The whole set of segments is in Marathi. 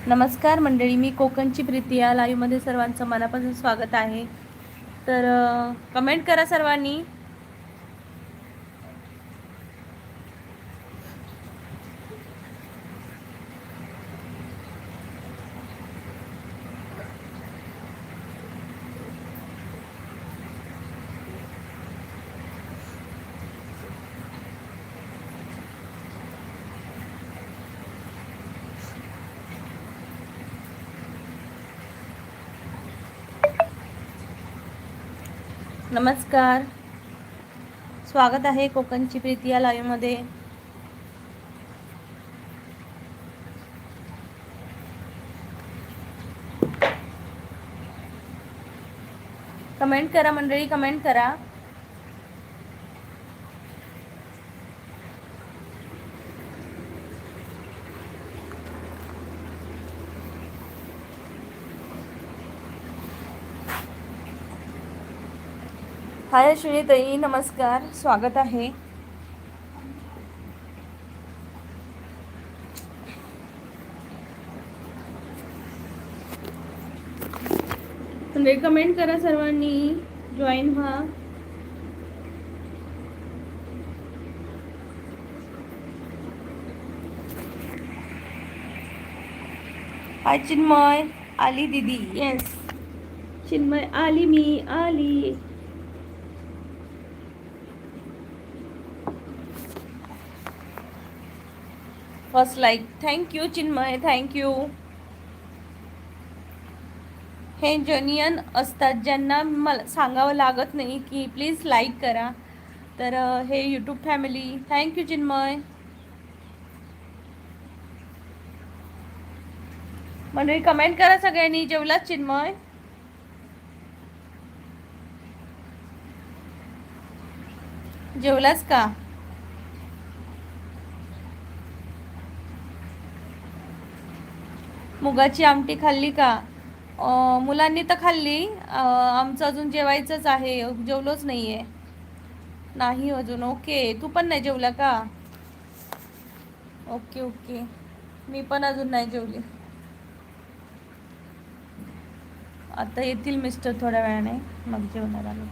नमस्कार मंडळी, मी कोकणची प्रीती या लाईव्हमध्ये सर्वांचं मनापासून स्वागत आहे. तर कमेंट करा सर्वांनी. नमस्कार, स्वागत आहे कोकणची प्रीती या लाईव्हमध्ये. कमेंट करा मंडळी, कमेंट करा. हाय अश्विनी ताई, नमस्कार, स्वागत आहे. म्हणजे कमेंट करा सर्वांनी, जॉईन व्हा. हाय चिन्मय, आली दीदी. येस चिन्मय, आली, मी आली. First like, thank you Chinmay, thank you. हे जेन्युइन असतात ज्यांना मला सांगावं लागत नाही की प्लीज लाईक करा. तर हे यूट्यूब फॅमिली, थँक्यू चिन्मय. मंडळी कमेंट करा सगळ्यांनी. जेवलात चिन्मय? जेवलास का? मुगाची आमटी खाल्ली का? मुलांनी तर खाल्ली. आमचं अजून जेवायचंच आहे, जेवलोच नाहीये. नाही अजून. ओके, तू पण नाही जेवला का? ओके ओके, मी पण अजून नाही जेवली. आता येतील मिस्टर थोड्या वेळाने, मग जेवणार आम्ही.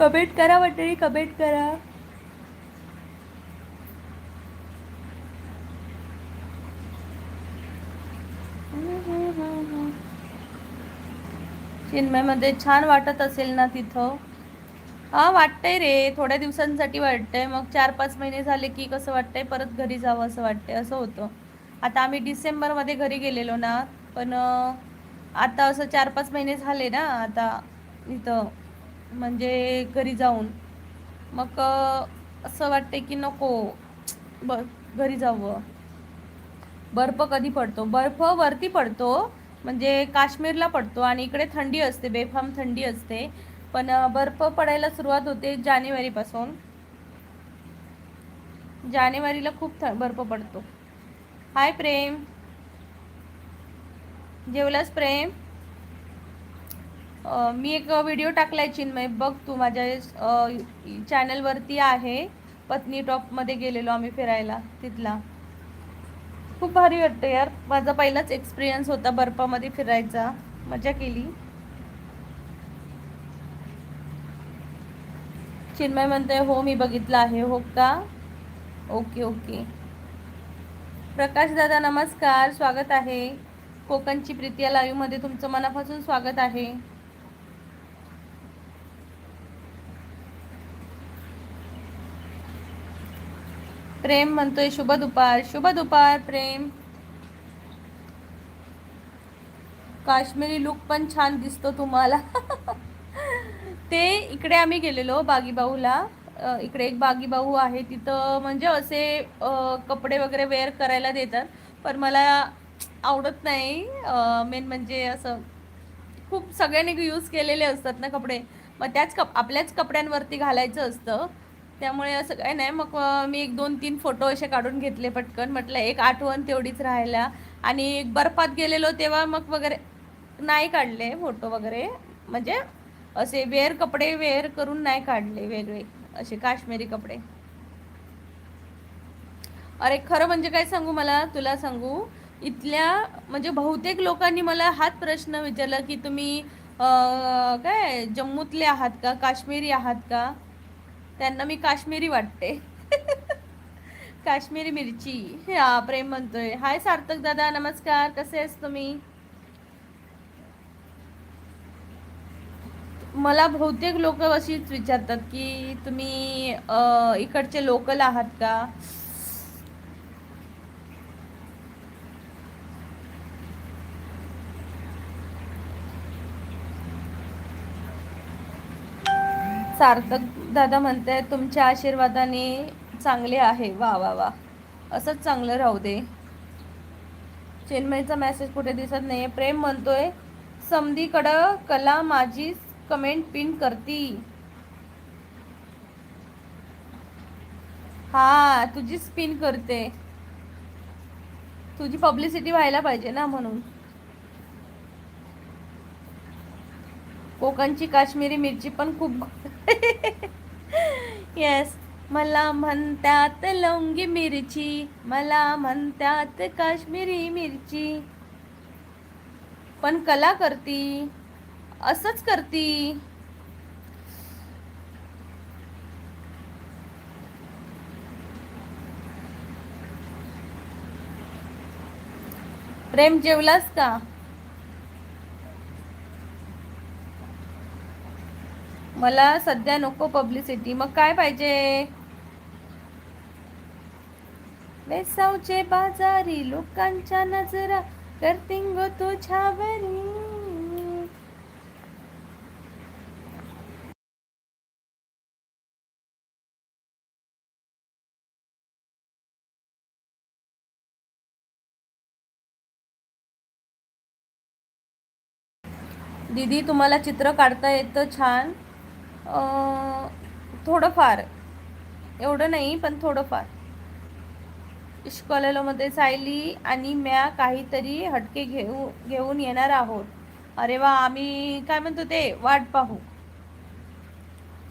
कमेंट करा मंडळी, कमेंट करा. चिन्मयमध्ये छान वाटत असेल ना तिथं? हा वाटतंय रे, थोड्या दिवसांसाठी वाटतंय, मग 4-5 महिने झाले की कसं वाटतंय परत घरी जावं असं वाटतंय, असं होतं. आता आम्ही डिसेंबरमध्ये घरी गेलेलो ना, पण आता असं 4-5 महिने झाले ना आता इथं, म्हणजे घरी जाऊन, मग असं वाटतंय की नको घरी जावं. बर्फ कधी पडतो? बर्फ वरती पडतो, म्हणजे काश्मीरला पडतो, आणि इकडे थंडी असते, बेफाम थंडी असते. पण बर्फ पडायला सुरुवात होते जानेवारीपासून. जानेवारीला खूप बर्फ पडतो. हाय प्रेम, जेवलास प्रेम? मी एक व्हिडिओ टाकलाय चिन्मय, बघ तू. माझ्या चॅनलवरती आहे. पत्नी टॉपमध्ये गेलेलो आम्ही फिरायला, तिथला खूप भारी वाटतं यार. माझा पहिलाच एक्सपिरियन्स होता बर्फामध्ये फिरायचा, मजा केली. चिन्मय म्हणते हो मी बघितलं आहे. हो का? Okay okay. प्रकाश दादा नमस्कार, स्वागत आहे. कोकणची प्रीती या लाईव्हमध्ये तुमचं मनापासून स्वागत आहे. प्रेम म्हणतोय शुभ दुपार. शुभ दुपार प्रेम. काश्मीरी लुक पण छान दिसतो तुम्हाला. ते इकडे आम्ही गेलेलो बागीबाऊला. इकडे एक बागीबाऊ आहे, तिथं म्हणजे असे कपडे वगैरे वेअर करायला देतात, पण मला आवडत नाही. मेन म्हणजे असं खूप सगळ्यांनी यूज केलेले असतात ना कपडे, मग त्याच आपल्याच कपड्यांवरती घालायचं असतं. त्यामुळे असं काही नाही. मग मी एक 2-3 फोटो असे काढून घेतले पटकन. म्हटलं एक आठवण तेवढीच राहायला. आणि बर्फात गेलेलो तेव्हा मग वगैरे नाही काढले फोटो वगैरे. म्हणजे असे कपडे वेअर करून नाही काढले वेगळे, असे काश्मीरी कपडे. अरे खरं म्हणजे काय सांगू, मला तुला सांगू, इथल्या म्हणजे बहुतेक लोकांनी मला हाच प्रश्न विचारला की तुम्ही काय जम्मूतले आहात का, काश्मीरी आहात का. त्यांना मी काश्मीरी वाटते. काश्मीरी मिरची. हा प्रेम म्हणतोय. हाय सार्थक दादा, नमस्कार, कसे आहेस तुम्ही. मला बहुतेक लोक अशीच विचारतात की तुम्ही इकडचे लोकल आहात का. सार्थक दादा म्हणताय तुमच्या आशीर्वादाने चांगले आहे. वा वा वा, असंच चांगलं राहू दे. चेन्मईचा मेसेज कुठे दिसत नाहीये. प्रेम म्हणतोय समधीकडं कला माझी कमेंट पिन करती. हा तुझी स्पिन करते. तुझी पब्लिसिटी व्हायला पाहिजे ना, म्हणून. कोकणची काश्मीरी मिरची पण खूप येस. मला म्हणतात लवंगी मिरची, मला म्हणतात काश्मीरी मिरची. पण कला करती, असंच करती. प्रेम जेवलास का. मला सध्या नको पब्लिसिटी, मग काय पाहिजे. वेसावचे बाजारी लोकांच्या नजरा करतींग तुझ्यावरी. दीदी तुम्हाला चित्र काढता येतं छान. थोडंफार, एवढं नाही पण थोडंफार. इश्क कॉलेजमध्ये सायली आणि म्या काहीतरी हटके घेऊन येणार आहोत. अरे वा, आम्ही काय म्हणतो ते वाट पाहू.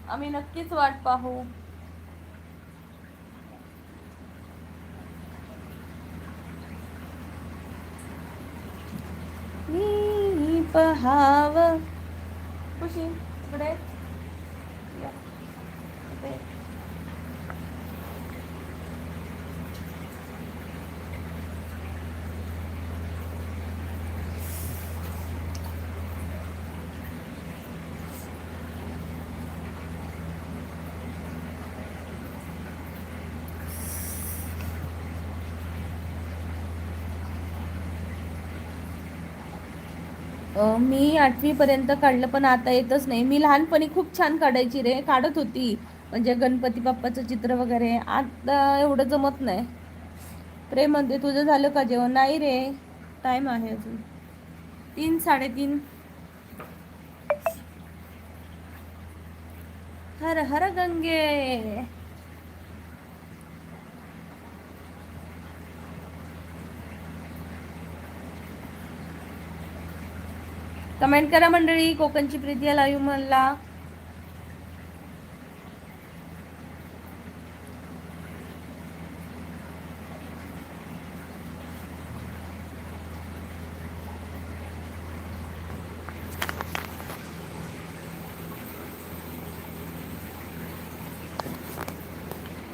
आम्ही नक्कीच वाट पाहू. मी पहाव खुशी इकडे या. इकडे. मी 8वी पर्यंत काढलं पण आता येतच नाही. मी लहानपणी खूप छान काढायची रे, काढत होती. म्हणजे गणपती बाप्पाचं चित्र वगैरे. आता एवढं जमत नाही. प्रेम म्हणते तुझं झालं का जेवण. नाही रे, टाइम आहे अजून. 3-3:30. हर हर गंगे. कमेंट करा मंडळी. कोकणची प्रीती लाईव्ह म्हणला.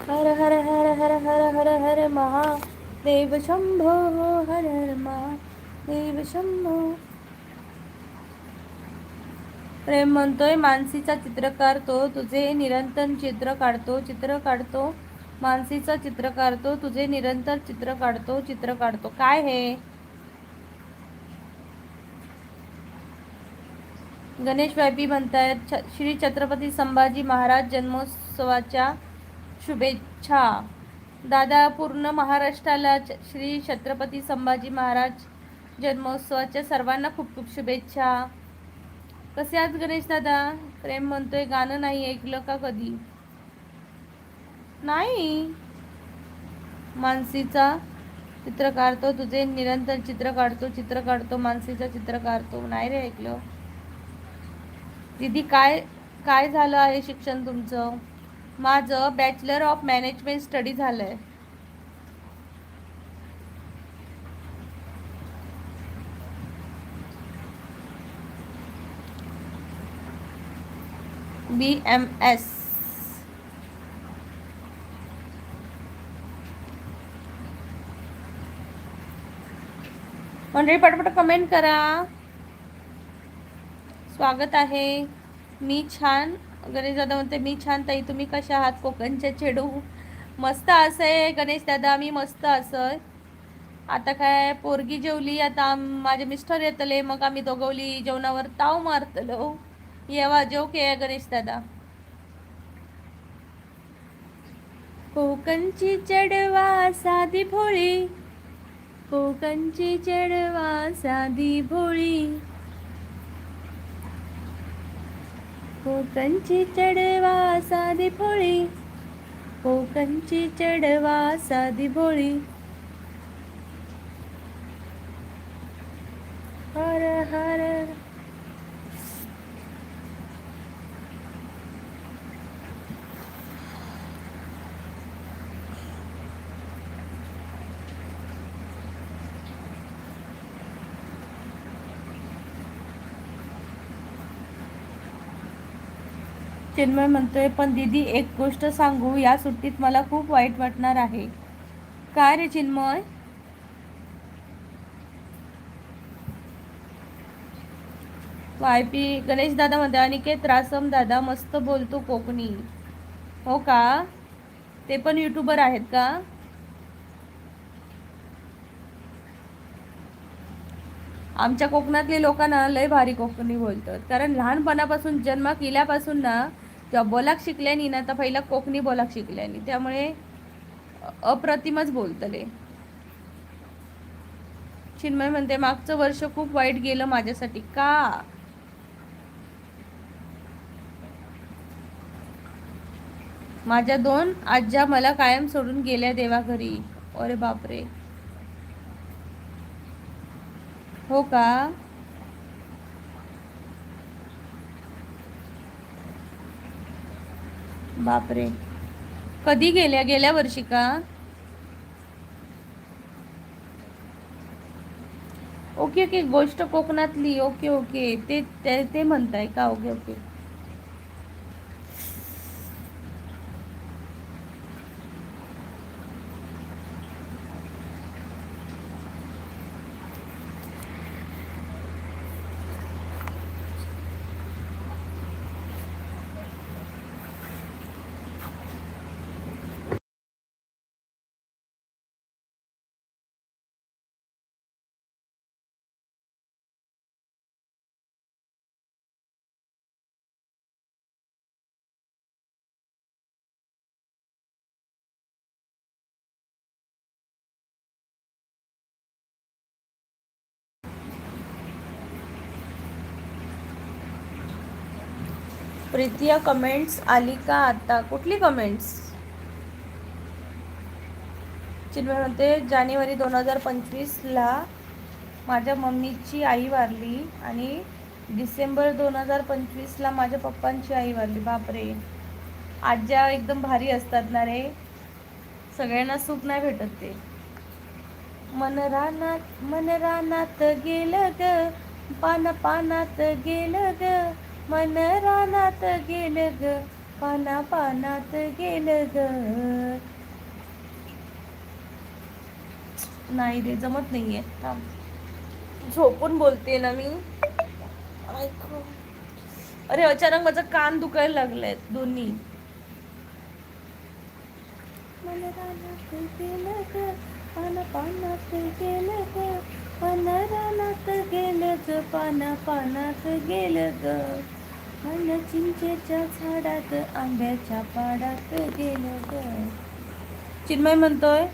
हर हर हर हर हर हर हर महादेव शंभो. हर हर महादेव शंभो. प्रेम म्हणतोय मानसीचा चित्रकार तो, तुझे निरंतर चित्र काढतो. चित्र काढतो मानसीचा चित्र काढतो, तुझे निरंतर चित्र काढतो. चित्र काढतो काय हे. गणेश वायपी म्हणतायत श्री छत्रपती संभाजी महाराज जन्मोत्सवाच्या शुभेच्छा. दादा पूर्ण महाराष्ट्राला श्री छत्रपती संभाजी महाराज जन्मोत्सवाच्या सर्वांना खूप खूप शुभेच्छा. कसे आहात गणेश दादा. प्रेम म्हणतोय गाणं नाही ऐकलं का कधी. नाही. मानसीचा चित्र काढतो, तुझे निरंतर चित्र काढतो, चित्र काढतो, मानसीचं चित्र काढतो. नाही रे ऐकलं. दीदी काय काय झालं आहे शिक्षण तुमचं? माझं बॅचलर ऑफ मॅनेजमेंट स्टडी झालंय. BMS. मंडळी पटपट कमेंट करा. स्वागत आहे. मी छान. गणेश दादा म्हणते मी छान ताई, तुम्ही कशा आहात? कोकणचे चेडू मस्त असय. गणेश दादा मी मस्त असय. आता काय पोरगी जेवली, आता माझे मिस्टर येतले, मग आम्ही दोघवली जेवणावर ताव मारतलो. येवा जेव के गणेश दादा. कोकणची चढवा साधी भोळी, कोकणची चढवा साधी भोळी, कोकणची चढवा साधी भोळी, कोकणची चढवा साधी भोळी. हर हर. चिन्मय म्हणतोय पण दीदी एक गोष्ट सांगू, या सुट्टीत मला खूप वाईट वाटणार आहे. काय रे चिन्मय? वायपी गणेश दादा म्हणते अनिकेत रासम दादा मस्त बोलतो कोकणी. हो का? ते पण युट्यूबर आहेत का? आमच्या कोकणातले लोकांना लय भारी कोकणी बोलतात, कारण लहानपणापासून जन्म केल्यापासून ना तेव्हा बोलाक शिकल्यानी ना, तर पहिला कोकणी बोलाक शिकल्यानी, त्यामुळे अप्रतिमच बोलतले. चिन्मय म्हणते मागचं वर्ष खूप वाईट गेलं माझ्यासाठी. का? माझ्या 2 आज्या मला कायम सोडून गेल्या देवाघरी. अरे बापरे. हो का? बापरे. कधी गेल्या? गेल्या वर्षी का? ओके ओके, गोष्ट कोकणातली. ओके ओके, ते म्हणताय का? Okay okay. प्रीतिया कमेंट्स आली का आता? कुठली कमेंट्स? चिन्मय म्हणते जानेवारी 2025ला माझ्या मम्मीची आई वारली आणि डिसेंबर 2025ला माझ्या पप्पांची आई वारली. बापरे. आज्या एकदम भारी असतात ना रे, सगळ्यांना सुख नाही भेटत ते. मन रानात गेलं ग, पाना पानात गेलं ग, मन रानात गेलं ग, पाना पानात गेलं ग. नाही रे, जमत नाहीये. थांब, झोपून बोलते ना मी. ऐकू. अरे अचानक माझं कान दुखायला लागलेत दोन्ही. मन रानात गेलं ग, पाना पानात गेलं ग, मन रानात गेलं ग, पाना पानात गेलं ग, मन चिंचेच्या झाडात आंब्याच्या पाडात गेलं ग. चिन्मय म्हणतोय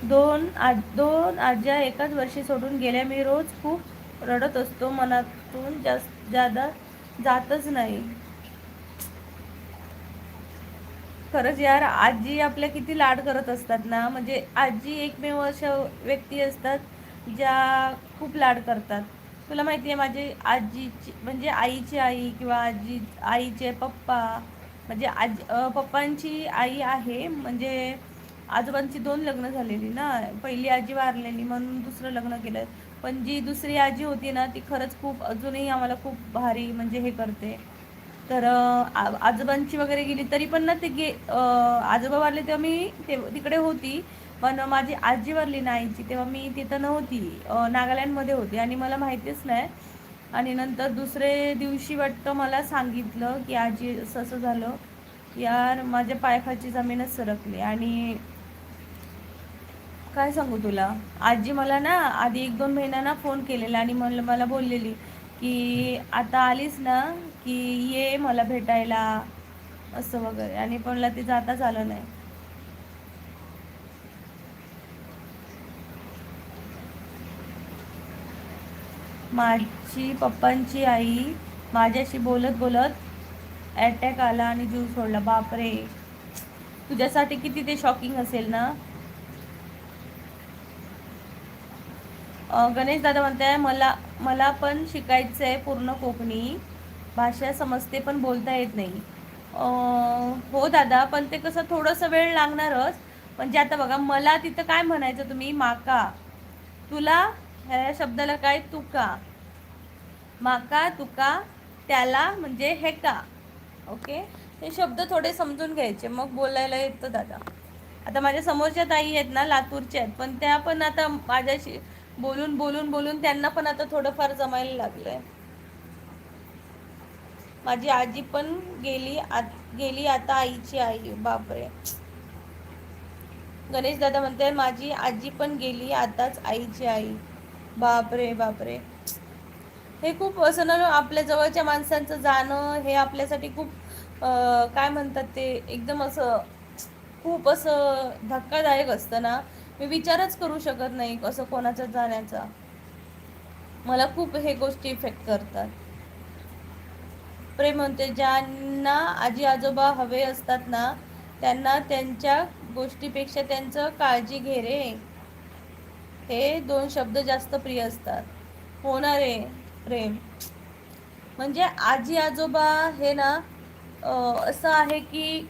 2 आज्या एकाच वर्षी सोडून गेल्या. मी रोज खूप रडत असतो, मनातून जादा जातच नाही. खरंच यार, आजी आपल्या किती लाड करत असतात ना. म्हणजे आजी एकमेव अशा व्यक्ती असतात ज्या खूप लाड करतात. तुला माहिती आहे, माझी आजीची म्हणजे आईची आई किंवा आईचे पप्पा, म्हणजे पप्पांची आई आहे, म्हणजे आजोबांची 2 लग्न झालेली ना. पहिली आजी वारलेली म्हणून दुसरं लग्न केलं. पण जी दुसरी आजी होती ना, ती खरंच खूप अजूनही आम्हाला खूप भारी म्हणजे हे करते. तर आजोबांची वगैरे गेली तरी पण ना, आजोबा वारले तेव्हा मी तिकडे होती. पण माझी आजी वारली ना आईची, तेव्हा मी तिथं नव्हती, नागालँडमध्ये होती आणि मला माहितीच नाही. आणि नंतर दुसरे दिवशी वाटतं मला सांगितलं की आजी असं असं झालं. यार, माझ्या पायाखालची जमीनच सरकली. आणि काय सांगू तुला, आजी मला ना आधी 1-2 महिन्यांना फोन केलेला आणि मला बोललेली की आता आलीस ना, की ये मला भेटायला, असं वगैरे. आणि पण मला ते जाताच आलं नाही. माझी पप्पांची आई माझ्याशी बोलत बोलत अटॅक आला आणि जीव सोडला. बापरे, तुझ्यासाठी किती ते शॉकिंग असेल ना. गणेश दादा म्हणते, मला मला पण शिकायचं आहे पूर्ण कोकणी भाषा, समजते पण बोलता येत नाही. हो दादा, पण ते कसं थोडंसं वेळ लागणारच. म्हणजे आता बघा, मला तिथं काय म्हणायचं तुम्ही, माका, तुला, ह्या शब्दाला काय, तुका, माका, तुका, त्याला म्हणजे हे का. ओके, हे शब्द थोडे समजून घ्यायचे, मग बोलायला येतं दादा. आता माझ्या समोरच्या ताई आहेत ना, लातूरच्या आहेत, पण त्या पण आता माझ्याशी बोलून बोलून बोलून त्यांना पण आता थोडंफार जमायला लागलंय. माझी आजी पण गेली आता आईची आई. बापरे. गणेश दादा म्हणते, माझी आजी पण गेली आताच आईची आई. बापरे बापरे. हे खूप असं ना, आपल्या जवळच्या माणसांचं जाणं हे आपल्यासाठी खूप काय म्हणतात ते, एकदम असं खूप असं धक्कादायक असतं ना. मी विचारच करू शकत नाही असं कोणाच्या जाण्याचा. मला खूप हे गोष्टी इफेक्ट करतात. प्रेम म्हणते, ज्यांना आजी आजोबा हवे असतात ना, त्यांना त्यांच्या गोष्टीपेक्षा त्यांचं काळजी घे रे, हे 2 शब्द जास्त प्रिय असतात. होणार आहे प्रेम. म्हणजे आजी आजोबा हे ना, असं आहे की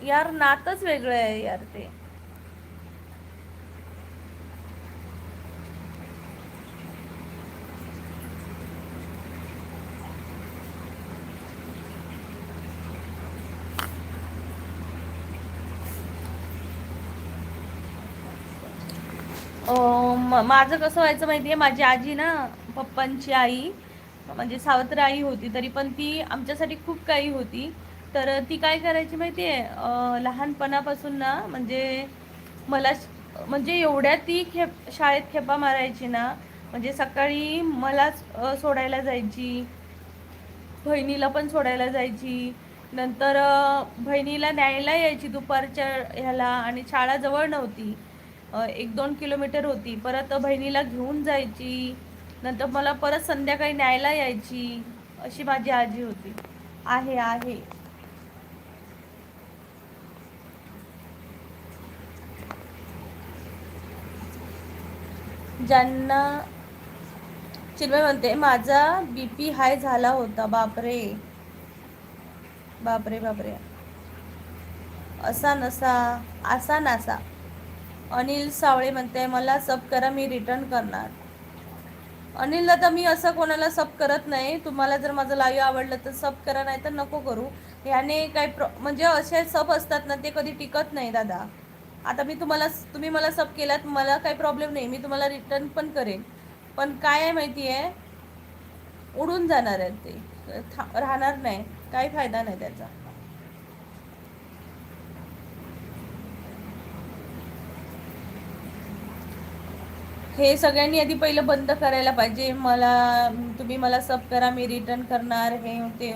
यार, नातच वेगळं आहे यार ते. माझं कसं व्हायचं माहिती आहे, माझी आजी ना, पप्पांची आई म्हणजे सावत्र आई होती, तरी पण ती आमच्यासाठी खूप काही होती. तर ती काय करायची माहिती आहे, लहानपणापासून ना, म्हणजे मला म्हणजे एवढ्या ती शाळेत खेपा मारायची ना. म्हणजे सकाळी मलाच सोडायला जायची, बहिणीला पण सोडायला जायची. नंतर बहिणीला न्यायला यायची दुपारच्या ह्याला, आणि शाळा जवळ नव्हती, 1-2 किलोमीटर होती. परत बहिणीला घेऊन जायची, नंतर मला परत संध्याकाळी न्यायला यायची. अशी माझी आजी होती. आहे आहे. ज्यांना चिन्मय म्हणते, माझा BP हाय झाला होता. बापरे बापरे बापरे. असा नसा, असा नासा. अनिल सावळे म्हणते, मला सब करा, मी रिटर्न करणार. अनिल दादा, मी असं कोणाला सब करत नाही. तुम्हाला जर माझं लाईव्ह आवडलं तर सब करा, नाही तर नको करू. याने काय म्हणजे असे सब असतात ना, ते कधी टिकत नाही दादा. आता तुम्ही मला सब केलात, मला काही प्रॉब्लेम नाही, मी तुम्हाला रिटर्न पण करेन. पण काय आहे माहिती आहे, उडून जाणार आहेत ते, राहणार नाही, काही फायदा नाही त्याचा. हे सगळ्यांनी आधी पहिलं बंद करायला पाहिजे. तुम्ही मला सब करा, मी रिटर्न करणार, हे ते,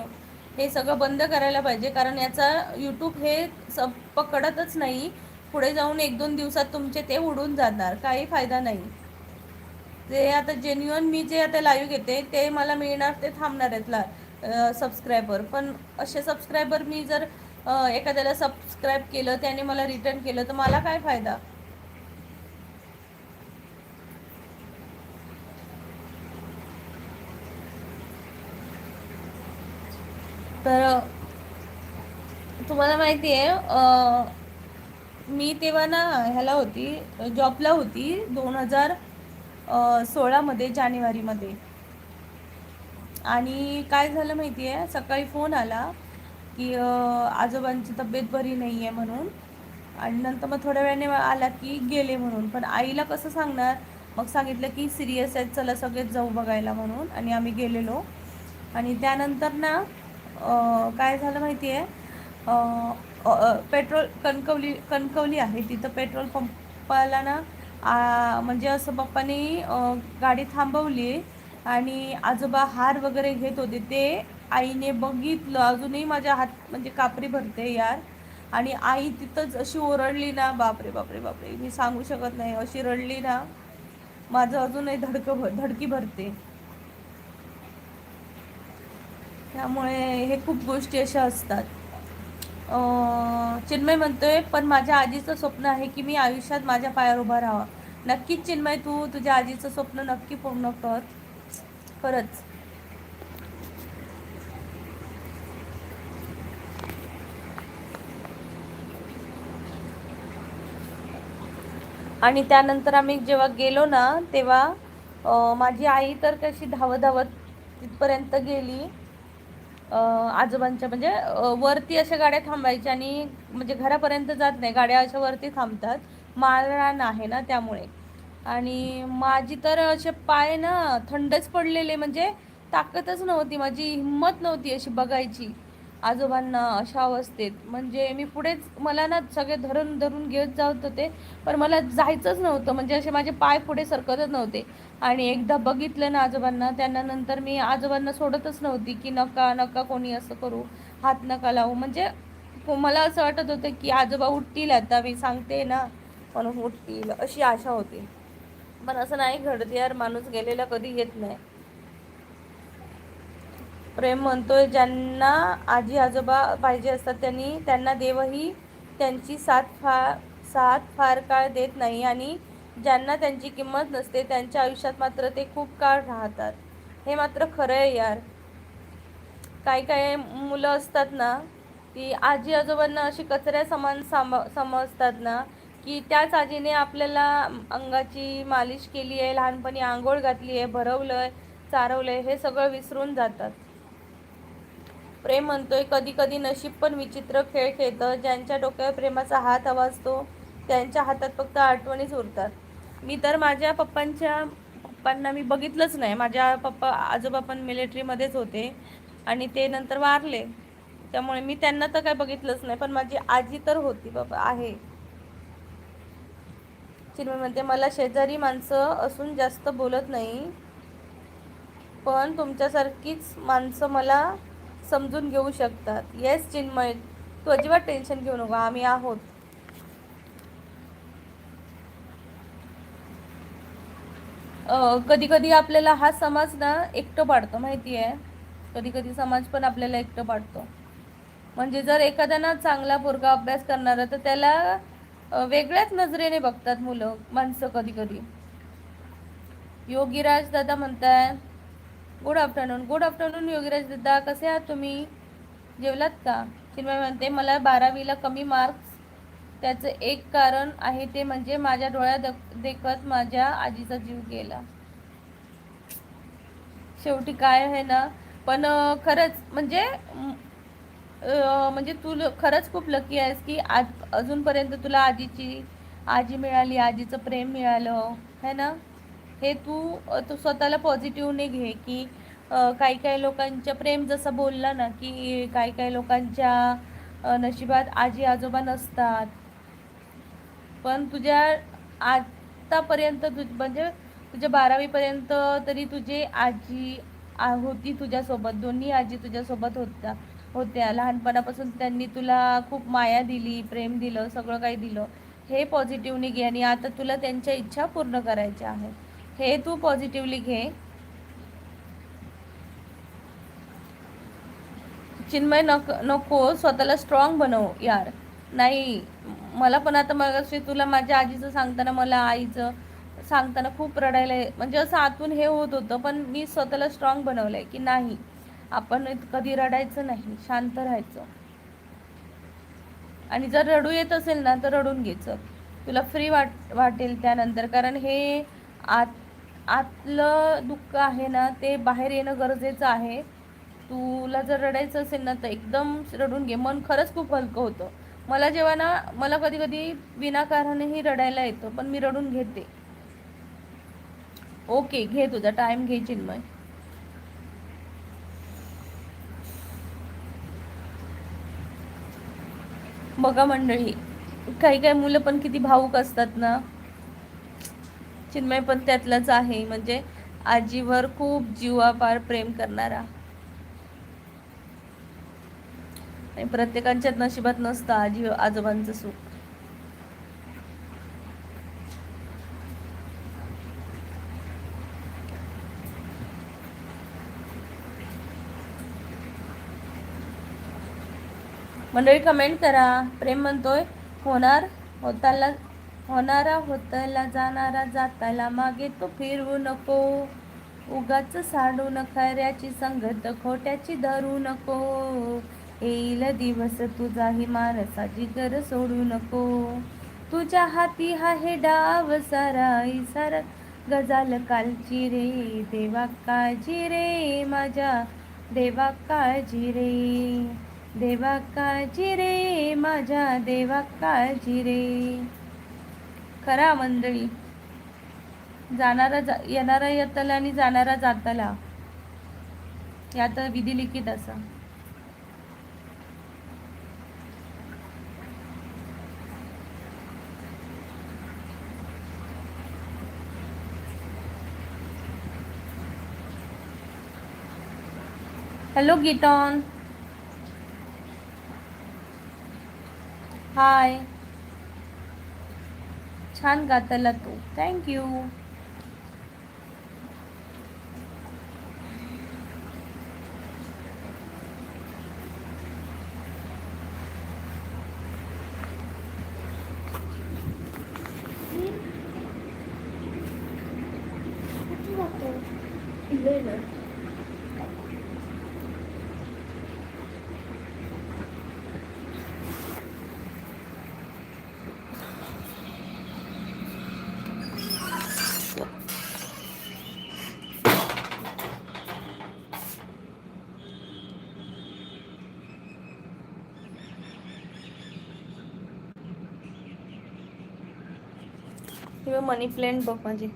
हे सगळं बंद करायला पाहिजे. कारण याचा यूट्यूब हे सब पकडतच नाही. पुढे जाऊन 1-2 दिवसात तुमचे ते उडून जाणार, काही फायदा नाही. ते आता जेन्युअन मी जे आता लाईव्ह घेते ते मला मिळणार, ते थांबणार आहेत सबस्क्रायबर. पण असे सबस्क्रायबर मी जर एखाद्याला सबस्क्राईब केलं त्याने मला रिटर्न केलं तर मला काय फायदा. तर तुम्हाला माहिती आहे, मी तेव्हा ना ह्याला होती, जॉबला होती 2016 मध्ये, जानेवारीमध्ये. आणि काय झालं माहिती आहे, सकाळी फोन आला की आजोबांची तब्येत बरी नाही आहे म्हणून. आणि नंतर मग थोड्या वेळाने आला की गेले म्हणून. पण आईला कसं सांगणार. मग सांगितलं की सिरियस आहेत, चला सगळेच जाऊ बघायला म्हणून. आणि आम्ही गेलेलो. आणि त्यानंतर ना काय झालं माहिती आहे, पेट्रोल कणकवली आहे तिथं पेट्रोल पंपाला ना, म्हणजे असं पप्पानी गाडी थांबवली. आणि आजोबा हार वगैरे घेत होते, ते आईने बघितलं. अजूनही माझ्या हात म्हणजे कापरी भरते यार. आणि आई तिथंच अशी ओरडली ना, बापरे बापरे बापरे, मी सांगू शकत नाही, अशी रडली ना, माझं अजूनही धडकी भरते. त्यामुळे हे खूप गोष्टी अशा असतात. चिन्मय म्हणतोय, पण माझ्या आजीचं स्वप्न आहे की मी आयुष्यात माझ्या पायावर उभा राहावं. नक्कीच चिन्मय, तू तुझ्या आजीचं स्वप्न नक्की पूर्ण कर, खरंच. आणि त्यानंतर आम्ही जेव्हा गेलो ना, तेव्हा माझी आई तर कशी धावत धावत तिथपर्यंत गेली. आजोबांच्या म्हणजे वरती अशा गाड्या थांबायच्या, आणि म्हणजे घरापर्यंत जात नाही, गाड्या अशा वरती थांबतात, माळरान आहे ना त्यामुळे. आणि माझी तर असे पाय ना थंडच पडलेले, म्हणजे ताकदच नव्हती, माझी हिंमत नव्हती अशी बघायची आजोबांना अशा अवस्थेत. म्हणजे मी पुढेच, मला ना सगळे धरून धरून घेत जात होते, पण मला जायचंच नव्हतं, म्हणजे असे माझे पाय पुढे सरकतच नव्हते. आणि एकदा बघितलं ना आजोबांना, त्यांना नंतर मी आजोबांना सोडतच नव्हती की नका नका कोणी असं करू, हात नका लावू. म्हणजे मला असं वाटत होतं की आजोबा उठतील, आता मी सांगते ना म्हणून उठतील, अशी आशा होती. पण असं नाही घडत यार, माणूस गेलेला कधी येत नाही. प्रेम म्हणतोय, ज्यांना आजी आजोबा पाहिजे असतात त्यांना देवही त्यांची साथ फार काळ देत नाही. आणि ज्यांना त्यांची किंमत नसते त्यांच्या आयुष्यात मात्र ते खूप काळ राहतात. हे मात्र खरं आहे यार. काही काही मुलं असतात ना, की आजी आजोबांना अशी कचऱ्या समान समजतात ना, की त्याच आजीने आपल्याला अंगाची मालिश केली आहे, लहानपणी आंघोळ घातली आहे, भरवलंय, चारवलंय, हे सगळं विसरून जातात. प्रेम म्हणतोय, कधी कधी नशीब पण विचित्र खेळ खेळतं. ज्यांच्या डोक्यावर प्रेमाचा हात हवा असतो त्यांच्या हातात फक्त आठवणीच उरतात. मी तर माझ्या पप्पांना मी बघितलंच नाही. माझ्या आजोबा पण मिलिटरीमध्येच होते आणि ते नंतर वारले. त्यामुळे मी त्यांना तर काय बघितलंच नाही, पण माझी आजी तर होती बाबा, आहे. चिन्मय म्हणते, मला शेजारी माणसं असून जास्त बोलत नाही, पण तुमच्यासारखीच माणसं मला समजून घेऊ शकतात. येस चिन्मय, तू अजिबात टेन्शन घेऊ नको, आम्ही आहोत. कधी कधी आपल्याला हा समाज ना एकटं पाडतो, माहिती आहे. कधी कधी समाज पण आपल्याला एकटं पाडतो. म्हणजे जर एखादा ना चांगला पोरगा अभ्यास करणारा, तर त्याला वेगळ्याच नजरेने बघतात मुलं, माणसं कधी कधी. योगीराज दादा म्हणताय, good afternoon. Good afternoon Yogiraj दादा, कसे आहात तुम्ही, जेवलात का. चिन्मय म्हणते, मला 12वीला कमी मार्क्स, त्याचं एक कारण आहे ते म्हणजे माझ्या डोळ्यात देखत माझ्या आजीचा जीव गेला. शेवटी काय आहे ना, पण खरंच म्हणजे म्हणजे तू खरंच खूप लकी आहेस की आज अजूनपर्यंत तुला आजी मिळाली, आजीचं प्रेम मिळालं है ना. हे तू स्वतःला पॉझिटिव्हने घे की काही काही लोकांच्या प्रेम, जसं बोलला ना की काही काही लोकांच्या नशिबात आजी आजोबा नसतात. पण तुझ्या आतापर्यंत म्हणजे तुझ्या 12वीपर्यंत तरी तुझी आजी होती तुझ्यासोबत, दोन्ही आजी तुझ्यासोबत होत्या लहानपणापासून. त्यांनी तुला खूप माया दिली, प्रेम दिलं, सगळं काही दिलं. हे पॉझिटिव्हली घे. आणि आता तुला त्यांच्या इच्छा पूर्ण करायच्या आहेत, हे तू पॉझिटिव्हली घे. चिन्मय नको स्वतःला स्ट्रॉंग बनव यार. नाही, मला पण आता मग तुला माझ्या आजीचं सांगताना, मला आईचं सांगताना खूप रडायला म्हणजे असं आतून हे होत होतं, पण मी स्वतःला स्ट्रॉंग बनवलंय की नाही, आपण कधी रडायचं नाही, शांत राहायचं. आणि जर रडू येत असेल ना तर रडून घ्यायचं, तुला फ्री वाटेल त्यानंतर. कारण हे आतलं दुःख आहे ना, ते बाहेर येणं गरजेचं आहे. तुला जर रडायचं असेल ना तर एकदम रडून घे, मन खरंच खूप हलकं होतं. मला जेव्हा ना, मला कधी कधी विनाकारणही रडायला येतं, पण मी रडून घेते. ओके, घे तुझा टाइम, घे चिन्मय. बघा मंडळी, काही काही मुलं पण किती भावूक असतात ना. चिन्मय पण त्यातलाच आहे, म्हणजे आजीवर खूप जीवापार प्रेम करणारा. आणि प्रत्येकाच्याच नशिबात नसतं आजी आजोबांचं सुख. मंडळी कमेंट करा. प्रेम म्हणतोय, होणार होताला होणारा होताला, जाणारा जाताला, मागे तो फिरवू नको. उगाच साडून खऱ्याची संगत, खोट्याची धरू नको. येईल दिवस तुझाही माणसाची गर सोडू नको. तुझ्या हाती आहे डाव सारा, सार गजाल कालची रे. देवा काळजी रे माझ्या, देवा काळजी रे. देवा काळजी रे माझ्या, देवा काळजी रे. खरा मंडळी, येणारा येताला आणि जाणारा जाताला, यात विधी लिखित असा. हॅलो गीटॉन, हाय. छान गाताला तू, थँक्यू. किंवा मनी प्लॅन्ट बघ माझे.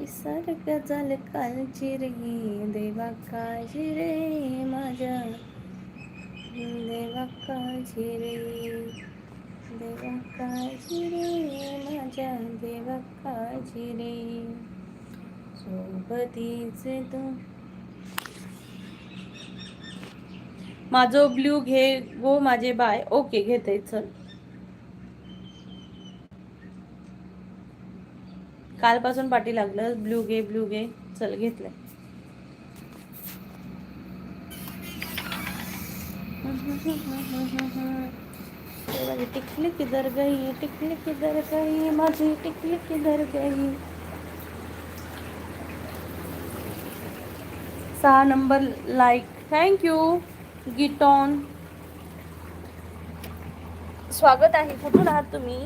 सारखं झालं कालची रे, देवा काळजी रे माझ्या, देवा काळजी रे. देवा काळजी रे माझ्या, देवा काळजी रे. सोबतीचे तू. माझं ब्ल्यू घे गो माझे बाय. ओके, घेते, चल. कालपासून पाठी लागलं, ब्ल्यू घे ब्ल्यू घे. चल, घेतलं. टिकली किधर गई, टिकली किधर गई माझी, टिकली किधर गई. 6 नंबर लाईक, थँक्यू गीटॉन. स्वागत आहे. कुठून आहात तुम्ही?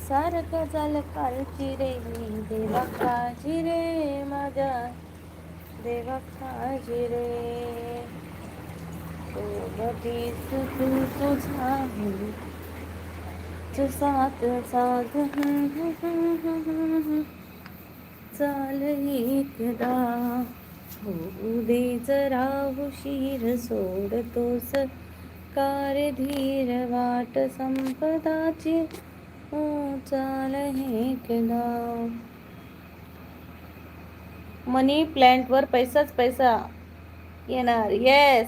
सारखं झालं कालची रे, देवा काळजी रे माझ्या, देवा काळजी रे. सोबतीच तू तुझा साथ साथ चाल एकदा. होऊ दे जरा उशीर, सोडतोस कार धीर, वाट संपदाची हो चाल एकदा. मनी प्लॅन्टवर पैसाच पैसा येणार. येस,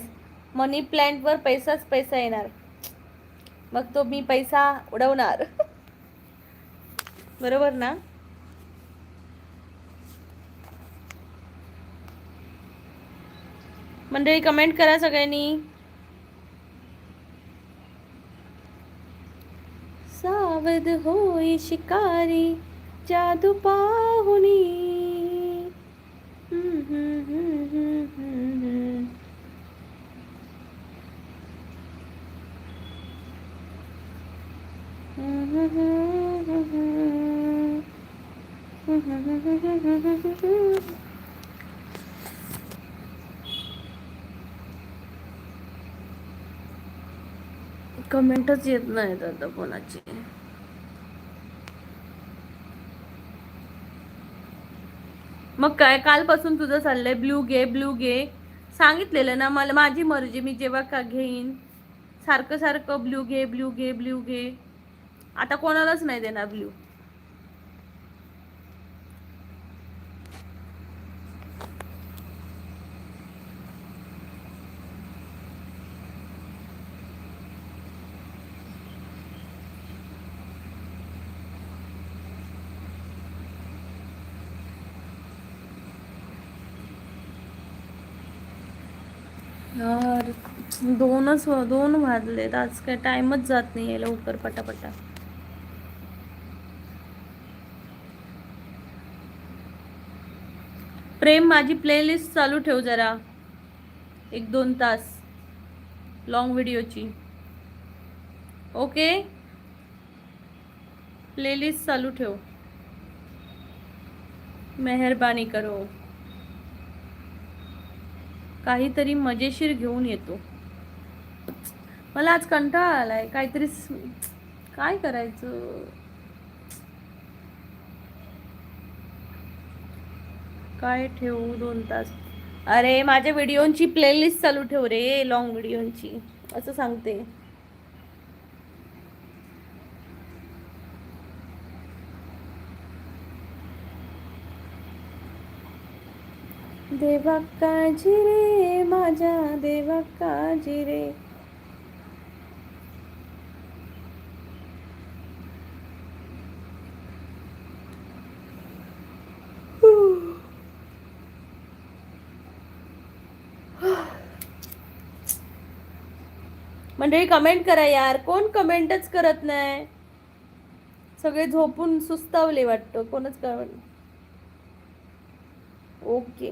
मनी प्लॅन्टवर पैसाच पैसा येणार. मग तो मी पैसा उडवणार. बरोबर ना? मंडळी कमेंट करा सगळ्यांनी. सावध होई शिकारी जादू पाहुनी. कमेंटच येत नाहीत आता कोणाची. मग काय कालपासून तुझं चाललंय ब्लू घे ब्लू घे. सांगितलेलं ना मला, माझी मर्जी, मी जेव्हा का घेईन. सारखं सारखं ब्लू घे ब्लू घे ब्लू घे. आता कोणालाच नाही देणार ब्लू. यार 2 वाजलेत. आज काय टाइमच जात नाहीये लवकर पटापटा. प्रेम माझी प्लेलिस्ट चालू ठेव जरा 1-2 तास लॉंग व्हिडिओची. ओके प्लेलिस्ट चालू ठेव, मेहरबानी करो. काहीतरी मजेशीर घेऊन येतो. मला आज कंटाळा आलाय काहीतरी. काय करायचं. काय ठेवू 2 तास. अरे माझ्या व्हिडिओंची प्लेलिस्ट चालू ठेव रे, लॉंग व्हिडिओंची असं सांगते. देवा काळजी रे माझ्या देवा काळजी रे. मंडळी कमेंट करा यार, कोण कमेंटच करत नाही. सगळे झोपून सुस्तावले वाटतं, कोणच कमेंट. ओके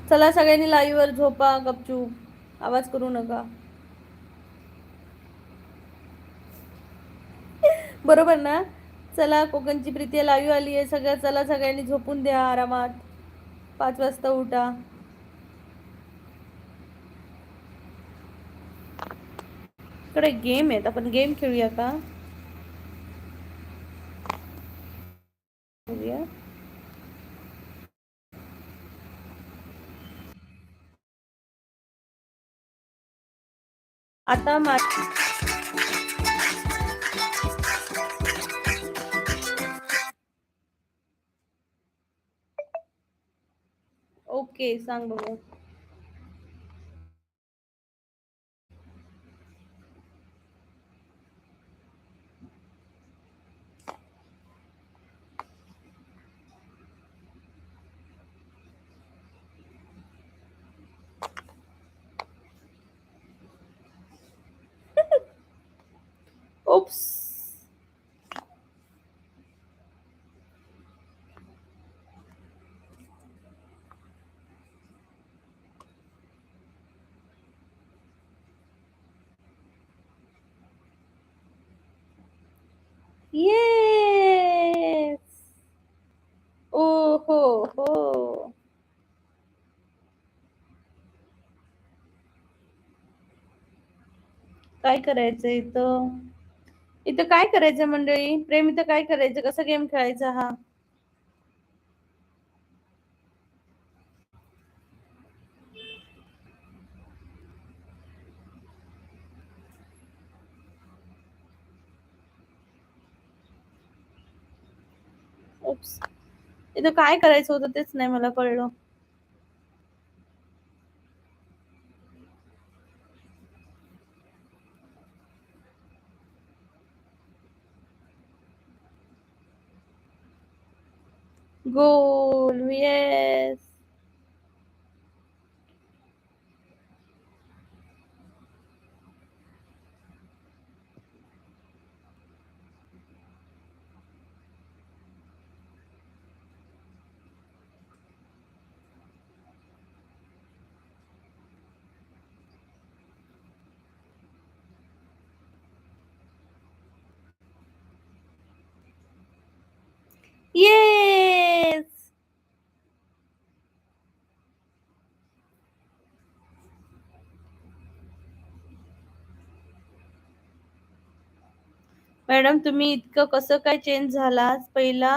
चला सगळ्यांनी लाईव्ह वर झोपा गपचूप, आवाज करू नका. बरोबर ना. चला कोकणची प्रीती लाईव्ह आली आहे. चला सगळ्यांनी झोपून द्या आरामात. 5 वाजता उठा. इकडे गेम आहेत, आपण गेम खेळूया का. आता ओके सांग बघू. Oops yes. ओ हो हो. काय करायचं इथं. इथं काय करायचं मंडळी. प्रेम इथं काय करायचं, कसं गेम खेळायचा हा. ओप्स इथं काय करायचं होतं तेच नाही मला कळलं. गोल येस. मॅडम तुम्ही इतकं कसं काय चेंज झाला? पहिला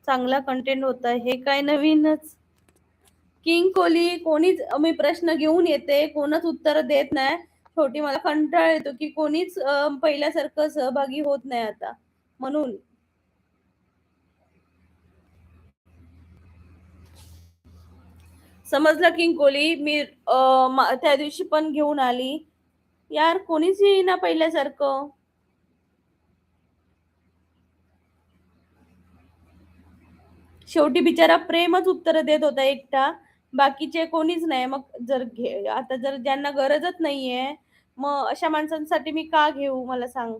चांगला कंटेंट होता, हे काय नवीनच? किंग कोहली कोणीच, मी प्रश्न घेऊन येते, कोणच उत्तर देत नाही. शेवटी मला कंटाळा येतो की कोणीच पहिल्यासारखं सहभागी होत नाही आता, म्हणून. समजलं किंग कोहली, मी त्या दिवशी पण घेऊन आली. यार कोणीच येईना पहिल्यासारखं. शेवटी बिचारा प्रेमच उत्तर देत होता एकटा, बाकीचे कोणीच नाही. मग आता जर ज्यांना गरजच नाहीये, मग अशा माणसांसाठी मी का घेऊ, मला सांग.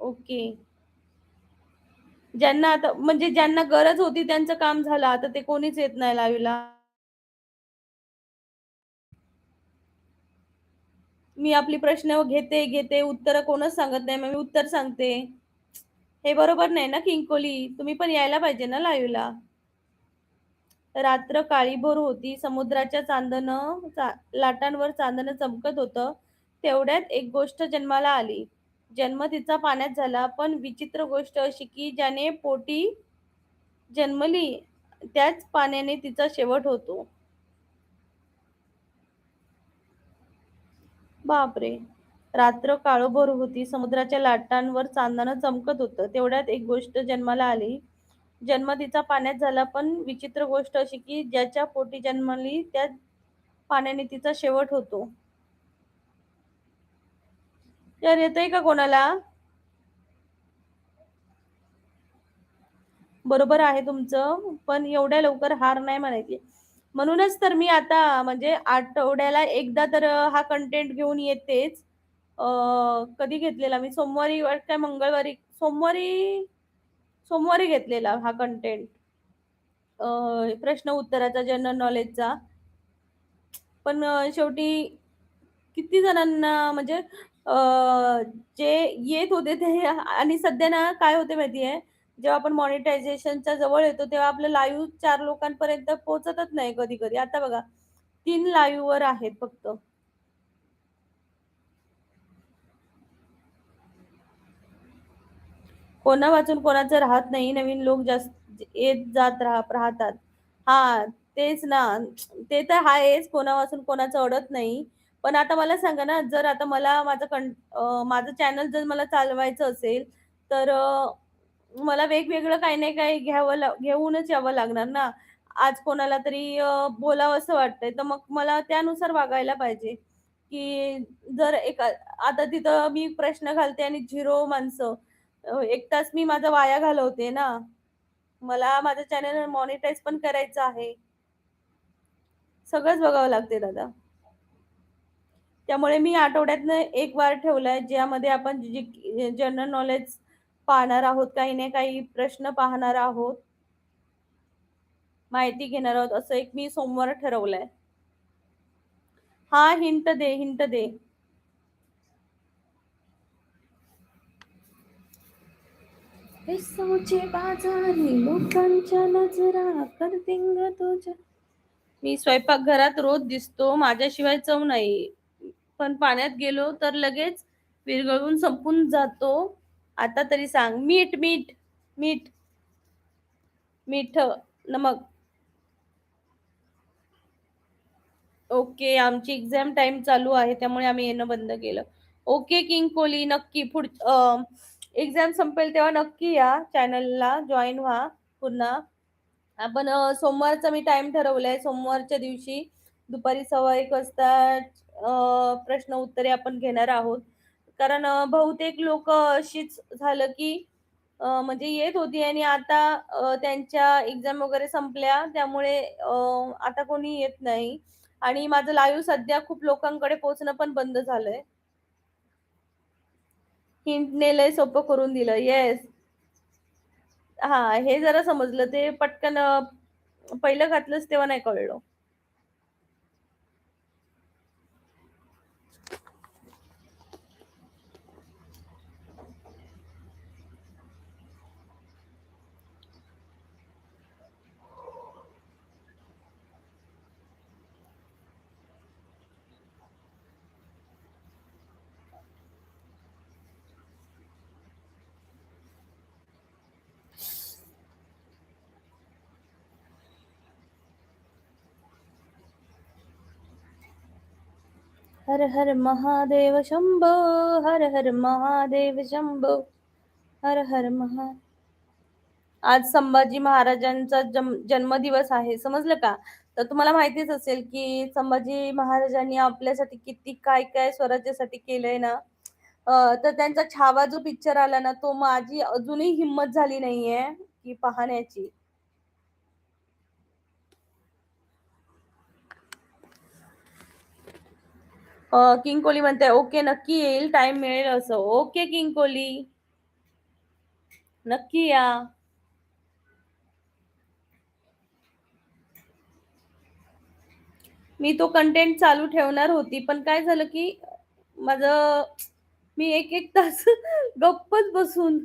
ओके. ज्यांना आता म्हणजे ज्यांना गरज होती त्यांचं काम झालं, आता ते कोणीच येत नाही लाईव्हला. मी आपली प्रश्न घेते घेते, उत्तर कोणच सांगत नाही, मग मी उत्तर सांगते. हे बरोबर नाही ना किंग कोहली, तुम्ही पण यायला पाहिजे ना लाईव्हला. रात्र काळीभोर होती, समुद्राच्या लाटांवर चांदणं चमकत होतं. तेवढ्यात एक गोष्ट जन्माला आली. जन्म तिचा पाण्यात झाला, पण विचित्र गोष्ट अशी की ज्याने पोटी जन्मली त्याच पाण्याने तिचा शेवट होतो. बापरे. रात्र काळोभोर होती, समुद्राच्या लाटांवर चांदणं चमकत होतं. तेवढ्यात एक गोष्ट जन्माला आली. जन्म तिचा पाण्यात झाला, पण विचित्र गोष्ट अशी की ज्याच्या पोटी जन्मली त्याच पाण्याने तिचा शेवट होतो. तर येतंय का कोणाला? बरोबर आहे तुमचं, पण एवढ्या लवकर हार नाही म्हणायची. म्हणूनच तर मी आता म्हणजे आठवड्याला एकदा तर हा कंटेंट घेऊन येतेच. कधी घेतलेला मी? सोमवारी काय मंगळवारी, सोमवारी सोमवारी घेतलेला हा कंटेंट, प्रश्न उत्तराचा, जनरल नॉलेजचा. पण शेवटी किती जणांना म्हणजे अ, जे येत होते ते, आणि सध्या ना काय होते माहितीये, जेव्हा आपण मॉनिटायझेशनच्या जवळ येतो तेव्हा आपलं लाईव्ह 4 लोकांपर्यंत पोहोचतच नाही कधी-कधी. आता बघा 3 लाईव्हवर आहेत फक्त. कोणा वाचून कोणाचं राहत नाही. नवीन लोक जास्त येत जात राहतात. हां, तेच ना. ते तर आहेच. कोणा वाचून कोणाचं अडत नाही. पण आता मला सांगा ना, जर आता मला माझं चॅनल जर मला चालवायचं असेल, तर मला वेगवेगळं काही नाही काही घेऊनच यावं लागणार ना. आज कोणाला तरी बोलावसं वाटतंय, तर मग मला त्यानुसार वागायला पाहिजे, की जर आता तिथं मी प्रश्न घालते आणि 0 माणसं, 1 तास मी माझा वाया घालवते ना. मला माझं चॅनल मॉनिटाईज पण करायचं आहे. सगळंच बघावं लागते दादा. त्यामुळे मी आठवड्यातनं 1 वार ठेवलाय, ज्यामध्ये आपण जी जनरल नॉलेज पाहणार आहोत, काही ना काही प्रश्न पाहणार आहोत, माहिती घेणार आहोत, असं एक मी सोमवार ठरवलंय. हां, हिंट दे, हिंट दे. पैशाचे बाजारी लोकांच्या नजरा करतिंग तुझ्या. मी स्वयंपाकघरात रोज दिसतो, माझ्याशिवाय चव नाही. पण पाण्यात गेलो तर लगेच विरघळून संपून जातो. आता तरी सांग. मीठ, मीठ, मीठ, मीठ, नमक. ओके, आमची एक्झाम टाइम चालू आहे, त्यामुळे आम्ही येणं बंद केलं. ओके किंग कोहली, नक्की एक्झाम संपेल तेव्हा नक्की या चॅनलला जॉईन व्हा पुन्हा. आपण सोमवारचा मी टाइम ठरवलाय. सोमवारच्या दिवशी दुपारी 1:15 वाजता प्रश्न उत्तरे आपण घेणार आहोत. कारण बहुतेक लोक अशीच झालं की म्हणजे येत होती आणि आता त्यांच्या एक्झाम वगैरे संपल्या, त्यामुळे आता कोणी येत नाही. आणि माझं लाईव्ह सध्या खूप लोकांकडे पोहोचणं पण बंद झालंय. हिंटने लय सोपं करून दिलं. येस. हां, हे जरा समजलं. ते पटकन पहिलं घातलंच तेव्हा नाही कळलं. हर हर महादेव शंभो, हर हर महादेव शंभो, हर हर महा. आज संभाजी महाराजांचा जन्मदिवस आहे, समजलं का? तर तुम्हाला माहितीच असेल की संभाजी महाराजांनी आपल्यासाठी किती काय काय स्वराज्यासाठी केलंय ना. तर त्यांचा छावा जो पिक्चर आला ना, तो माझी अजूनही हिंमत झाली नाहीये की पाहण्याची. किंग कोहली म्हणते ओके नक्की येईल, टाइम मिळेल असं. ओके किंग कोहली, नक्की या. मी तो कंटेंट चालू ठेवणार होती, पण काय झालं की माझं मी एक एक तास गप्पच बसून,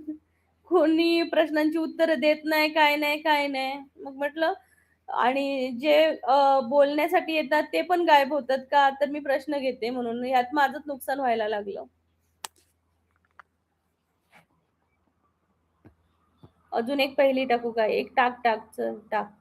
कोणी प्रश्नांची उत्तरं देत नाही, काय नाही काय नाही. मग म्हटलं, आणि जे बोलण्यासाठी येतात ते पण गायब होतात का, तर मी प्रश्न घेते म्हणून यात माझंच नुकसान व्हायला लागलं. अजून एक पहिली टाकू काय? एक टाक टाक चल टाक.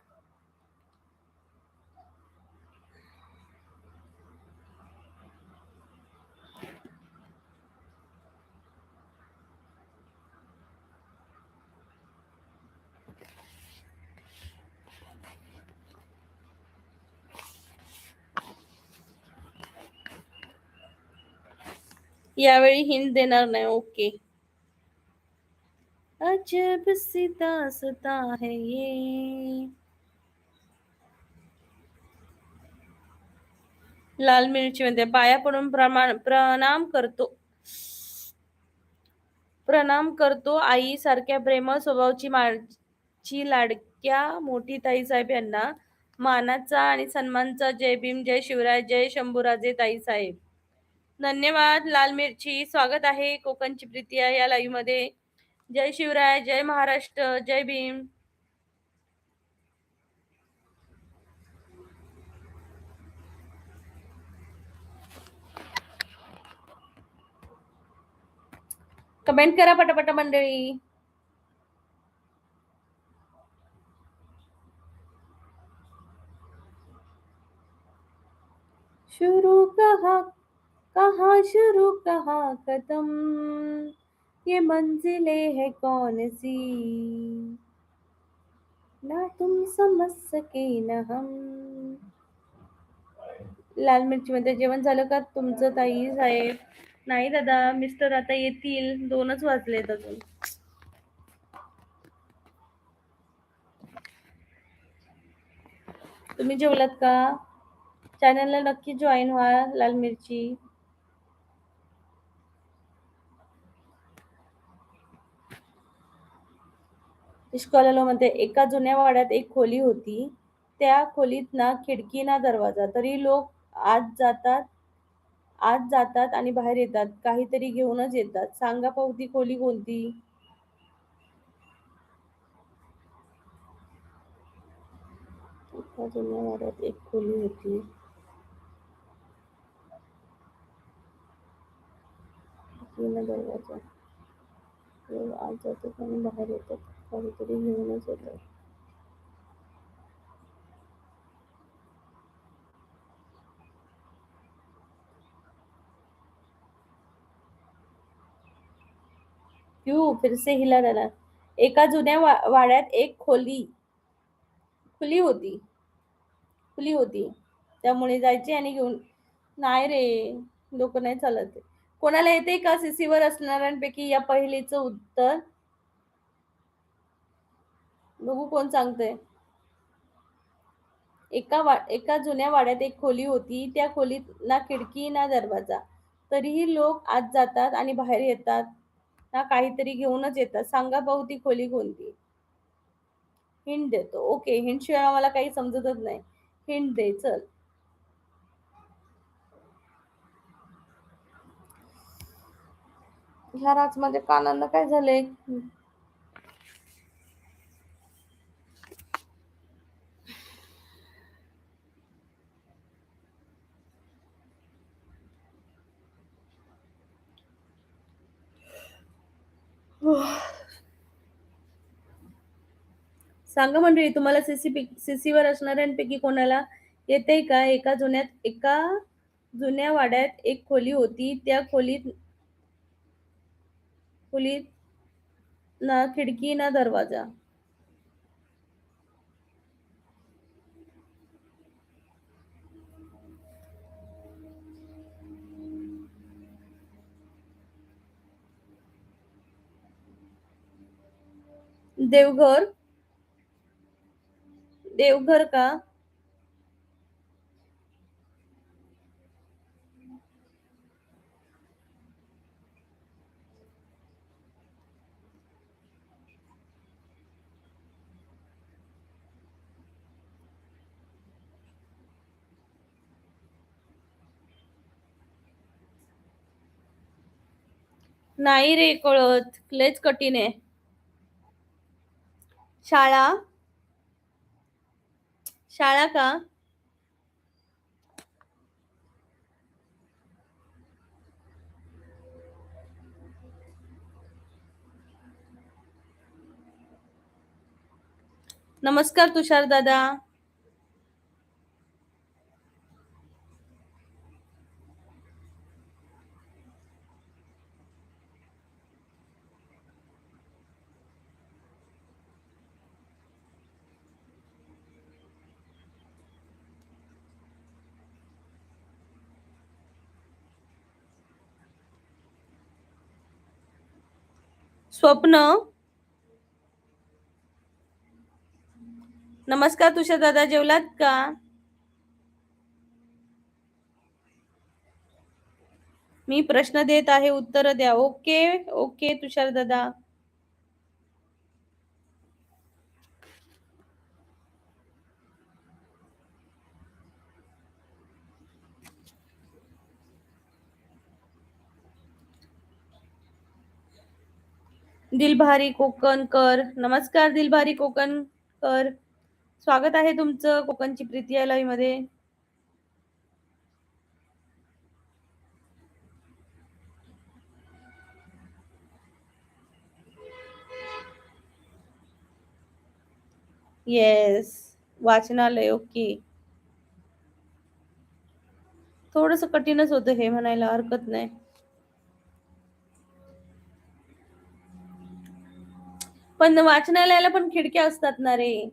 यावेळी हिंट देणार नाही. ओके. अजब सी दास्ता है ये. लाल मिरची मध्ये पाया पडून प्रणाम करतो, प्रणाम करतो आई सारख्या प्रेमळ स्वभावाची माझी लाडक्या मोठी ताई साहेब यांना मानाचा आणि सन्मानचा जय भीम, जय शिवराय, जय शंभूराजे ताई साहेब. धन्यवाद लाल मिरची. स्वागत आहे कोकणची प्रीती या लाईव्ह मध्ये. जय शिवराय, जय महाराष्ट्र, जय भीम. कमेंट करा पटापट मंडळी. शुरू कहा शुरू कहा कदम, ये मंजिले है कौन सी, ना तुम समझ सके ना हम. लाल मिरची मध्ये जेवण झालं का तुमचं ताई साहेब? नाही दादा, मिस्टर आता येतील, 2च वाजलेत अजून. तुम्ही जेवलात का? चॅनलला नक्की जॉईन व्हा लाल मिरची. इश्कॉलालो मध्ये एका जुन्या वाड्यात एक खोली होती. त्या खोलीत ना खिडकी ना दरवाजा, तरी लोक आत जातात आत जातात आणि बाहेर येतात, काहीतरी घेऊनच येतात. सांगा पाहू ती खोली कोणती? एका जुन्या वाड्यात एक खोली होती. खिडकी ना दरवाजा, लोक आत जातात आणि बाहेर येतात, काहीतरी घेऊनच येतात. क्यू फिर से हिला डाला. एका जुन्या वाड्यात एक खुली होती खुली होती. त्यामुळे जायचे आणि घेऊन. नाही रे, डोकं नाही चालत. कोणाला येते का सीसीवर असणाऱ्यांपैकी या पहिलीचं उत्तर? बघू कोण सांगतंय. एका जुन्या वाड्यात एक खोली होती. त्या खोलीत ना खिडकी ना दरवाजा, तरीही लोक आत जातात आणि बाहेर येतात ना काहीतरी घेऊनच येतात. सांगा पाहू ती खोली कोणती? हिंट देतो. ओके, हिंट शिवाय आम्हाला काही समजतच नाही. हिंट दे चल. ह्या राजमध्ये कानांना काय झालंय? सांगा मंडळी, तुम्हाला सीसीवर असणाऱ्यांपैकी कोणाला येते का? एका जुन्या वाड्यात एक खोली होती. त्या खोलीत ना खिडकी ना दरवाजा. देवघर. देवघर का? नाही रे कळत, लयच कठीण आहे. शाळा. शाळा का? नमस्कार तुषार दादा. स्वप्न. नमस्कार तुषार दादा, जेवलात का? मी प्रश्न देत आहे, उत्तर द्या. ओके. ओके तुषार दादा. दिलभारी कोकणकर. नमस्कार दिलभारी कोकणकर. स्वागत आहे तुमचं कोकणची प्रीती या लाईव्ह मध्ये. येस. वाचनालय. ओके. थोडस कठीणच होतं हे, म्हणायला हरकत नाही. पण वाचनालयाला पण खिडक्या असतात ना रे.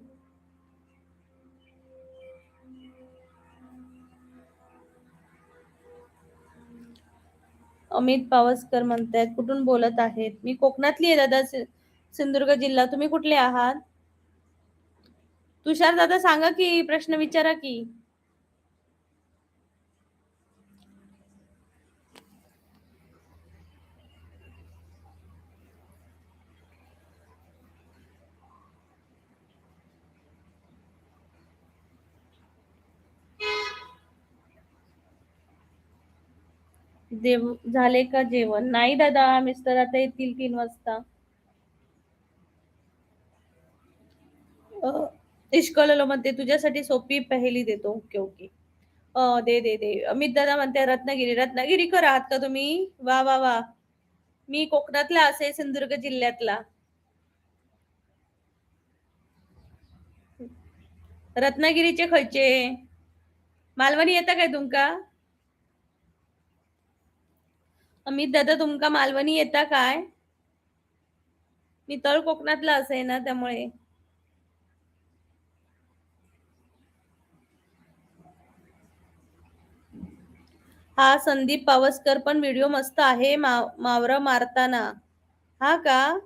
अमित पावसकर म्हणतायत, कुठून बोलत आहेत? मी कोकणातली आहे दादा, सिंधुदुर्ग जिल्हा. तुम्ही कुठले आहात? तुषार दादा सांगा की, प्रश्न विचारा की. देव झाले का जेवण? नाही दादा, मिस्टर आता येतील 3 वाजता. इश्कॉललो म्हणते तुझ्यासाठी सोपी पहेली देतो. Okay okay. दे दे दे. अमित दादा म्हणते रत्नागिरी. रत्नागिरीकर आहात का तुम्ही? वा वा वा. मी कोकणातला असे, सिंधुदुर्ग जिल्ह्यातला. रत्नागिरीचे खयचे? मालवणी येता काय तुमका? अमित दादा तुमका मालवणी येता काय? मी तळ कोकणातला असे ना, त्यामुळे. हा संदीप पावसकर पण व्हिडिओ मस्त आहे, मावरा मारताना. हा का?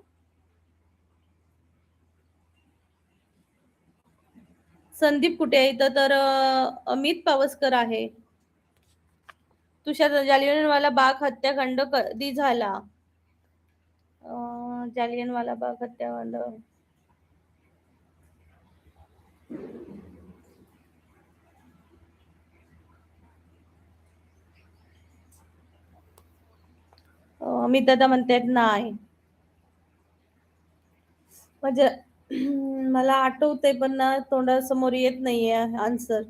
संदीप कुठे आहे? इथं तर अमित पावसकर आहे. तुषार जालियनवाला बाग हत्याकांड कधी झाला? जालियनवाला बाग हत्याकांड अमित दादा म्हणतात नाही. म्हणजे मला आठवतंय पण ना, तोंडासमोर येत नाहीये आन्सर.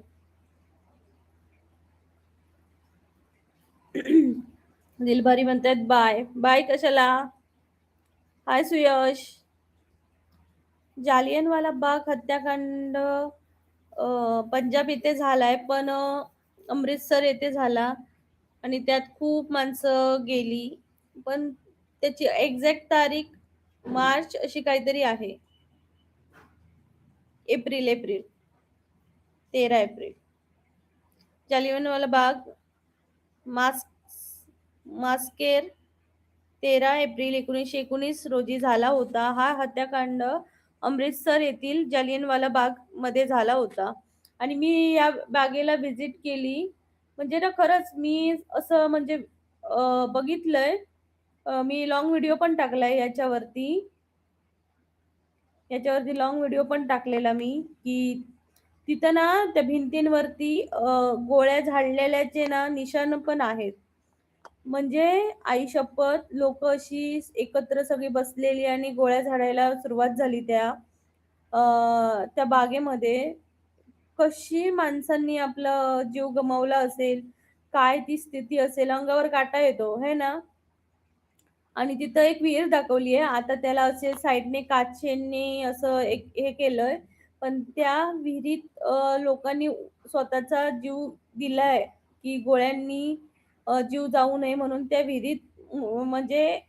दिलभारी म्हणतात बाय बाय. कशाला? हाय सुयश. जालियनवाला बाग हत्याकांड पंजाब येथे झालाय, पण अमृतसर येथे झाला. आणि त्यात खूप माणसं गेली, पण त्याची एक्झॅक्ट तारीख मार्च अशी काहीतरी आहे. April 13 April. Jallianwala Bagh मास्केर 13 April 1919 रोजी झाला होता. हा हत्याकांड अमृतसर येथील जालियनवाला बाग मध्ये झाला होता. आणि मी या बागेला व्हिजिट केली. म्हणजे ना खरंच मी असं म्हणजे बघितलंय. मी लॉंग व्हिडिओ पण टाकलाय याच्यावरती लॉंग व्हिडिओ पण टाकलेला मी, की तिथं ना त्या भिंतींवरती गोळ्या झाडलेल्याचे ना निशाण पण आहेत. म्हणजे आई शपथ, लोक अशी एकत्र सगळी बसलेली आणि गोळ्या झाडायला सुरुवात झाली त्या बागेमध्ये. कशी माणसांनी आपला जीव गमावला असेल, काय ती स्थिती असेल, अंगावर काटा येतो है ना. आणि तिथं एक विहीर दाखवली आहे. आता त्याला असे साईडने काचेने असं एक हे केलंय, पण त्या विहिरीत लोकांनी स्वतःचा जीव दिलाय, की गोळ्यांनी जीव जाऊ नये म्हणून त्या विहिरीत म्हणजे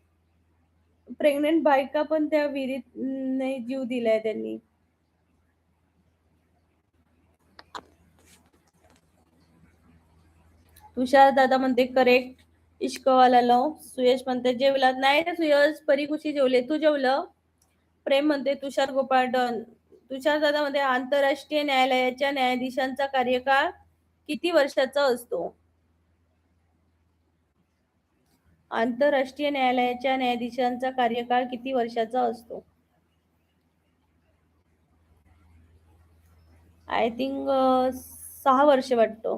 प्रेग्नेंट बायका पण त्या विहिरीत नाही जीव दिलाय त्यांनी. तुषार दादा म्हणते करेक्ट. इश्कवाला लव. सुयश म्हणते जेवला नाही रे सुयश, परीकुशी जेवले, तू जेवलं? प्रेम म्हणते तुषार गोपाळ डन. तुषार दादा म्हणते आंतरराष्ट्रीय न्यायालयाच्या न्यायाधीशांचा कार्यकाळ किती वर्षाचा असतो? आंतरराष्ट्रीय न्यायालयाच्या न्यायाधीशांचा कार्यकाळ किती वर्षाचा असतो? आय थिंक 6 वर्ष वाटतो.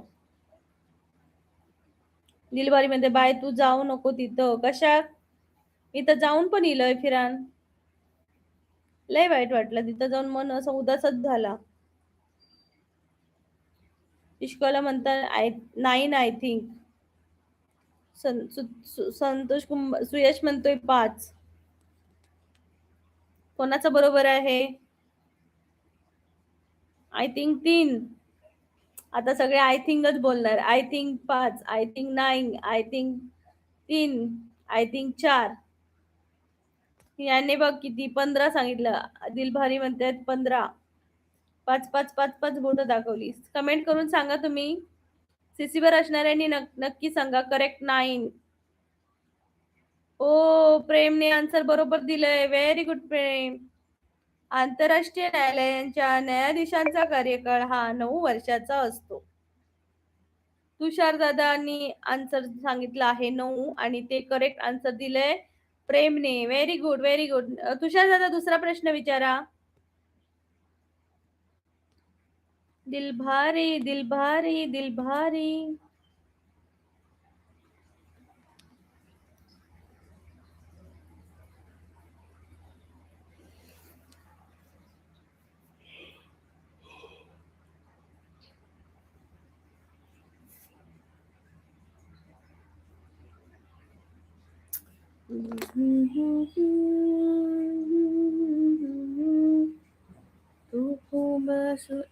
दिलबारी म्हणते बाय, तू जाऊ नको तिथं. कशात? इथं जाऊन पण इलय फिरान. लय वाईट वाटलं तिथं जाऊन, मन असं उदासच झाला. इश्कला म्हणतात 9 आय थिंक. संतोष कुंभ सुयश म्हणतोय 5. कोणाचं बरोबर आहे? I think 3. आता सगळे आय थिंकच बोलणार. I think 5, I think 9, I think 3, I think 4. याने बघ किती 15 सांगितलं. दिलभारी म्हणतात 15. 5 बोट दाखवली. कमेंट करून सांगा तुम्ही. सीसीवर असणाऱ्यांनी नक्की सांगा करेक्ट 9. ओ प्रेमने आन्सर बरोबर दिलंय. व्हेरी गुड प्रेम. आंतरराष्ट्रीय न्यायालयांच्या न्यायाधीशांचा कार्यकाळ हा 9 वर्षाचा असतो. तुषार दादांनी आन्सर सांगितलं आहे 9 आणि ते करेक्ट आन्सर दिलंय प्रेमने. Very good very good. Tushar दादा दुसरा प्रश्न विचारा. दिलभारी दिलभारी दिलभारी.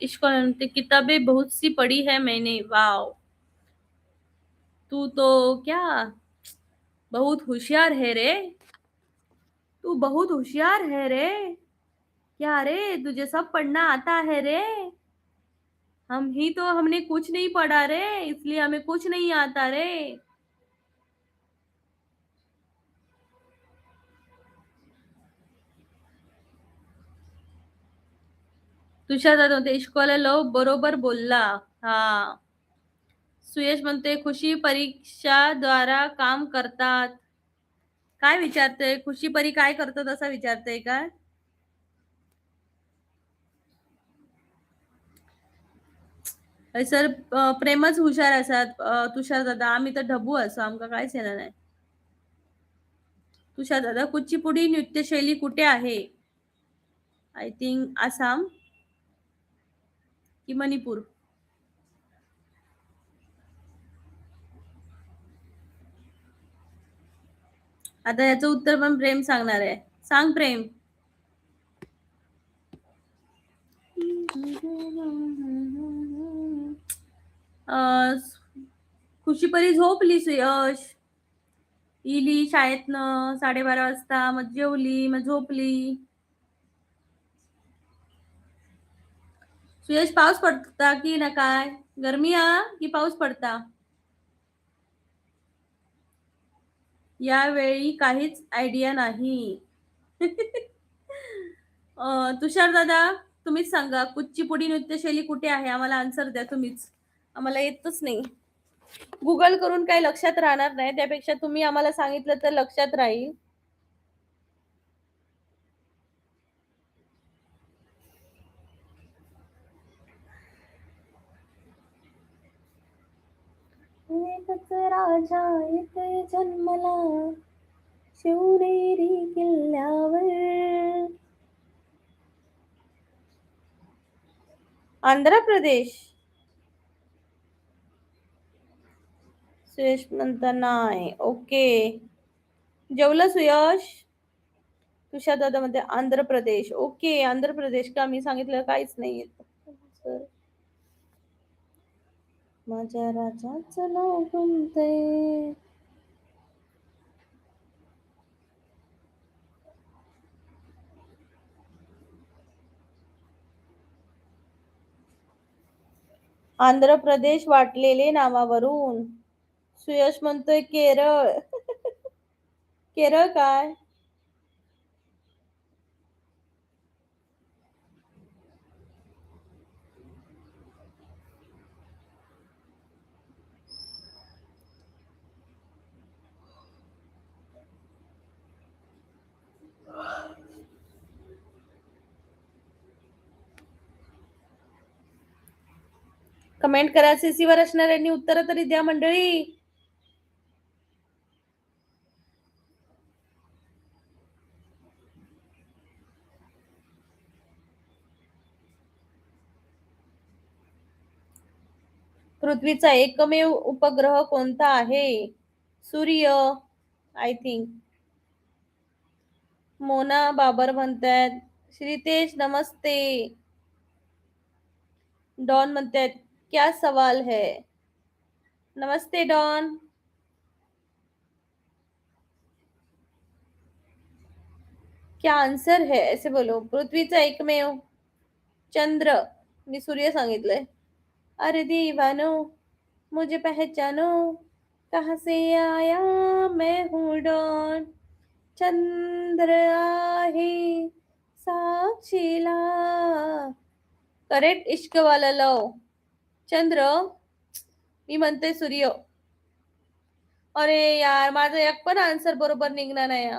इश्क किताबें बहुत सी पढ़ी है मैंने. वाओ, तू तो क्या बहुत होशियार है रे. तू बहुत होशियार है रे. क्या रे, तुझे सब पढ़ना आता है रे. हम ही तो हमने कुछ नहीं पढ़ा रे, इसलिए हमें कुछ नहीं आता रे. तुषार दादा म्हणते इश्कवाला लव बरोबर बोलला. हा. सुयश म्हणते खुशी परीक्षा द्वारा काम करतात. काय विचारते? खुशी परी काय करतात असं विचारते का? सर प्रेमच हुशार असतात तुषार दादा. आम्ही तर ढबू असो, आमका काहीच येणार नाही. तुषार दादा कुचिपुडी नृत्यशैली कुठे आहे? आय थिंक आसाम की मणिपूर. आता याचं उत्तर पण प्रेम सांगणार आहे. सांग प्रेम. खुशीपरी झोपली सुयश. इली शाळेतनं 12:30 वाजता, मग जेवली, मग झोपली. सुयश पाऊस पडता की ना काय? गरमी की पाऊस पडता? यावेळी काहीच आयडिया नाही. तुषार दादा, तुम्हीच सांगा, कुच्चीपुडी नृत्यशैली कुठे आहे? आम्हाला आन्सर द्या तुम्हीच. आम्हाला येतच नाही. गुगल करून काही लक्षात राहणार नाही, त्यापेक्षा तुम्ही आम्हाला सांगितलं तर लक्षात राहील. एकच राजा येते जन्मला शिवनेरी किल्ल्यावर. आंध्र प्रदेश. सुयश म्हणता नाही. ओके, जेवलं सुयश? तुषार दादा मध्ये आंध्र प्रदेश. ओके, आंध्र प्रदेश का? मी सांगितलं काहीच नाही येत. माझ्या राजाचं नाव कोणतंय? आंध्र प्रदेश वाटलेले नावावरून. सुयश म्हणतोय केरळ. केरळ काय? कमेंट करा, सीसीवर असणाऱ्यांनी उत्तर तरी द्या मंडळी. पृथ्वीचा एकमेव उपग्रह कोणता आहे? सूर्य, आय थिंक. मोना बाबर म्हणतात. श्रीतेश नमस्ते. डॉन म्हणतात क्या सवाल है? नमस्ते डॉन. क्या आंसर है ऐसे बोलो. पृथ्वीचा एकमेव. चंद्र. मी सूर्य सांगितलंय. अरे दीवानो मुझे पहचानो, कहां से आया मैं हूं डॉन. चंद्र आहे साक्षीला. करेक्ट. इश्क वाला लव. चंद्र. मी म्हणते सूर्य. अरे यार, माझं एक पण आन्सर बरोबर निघणार नाही.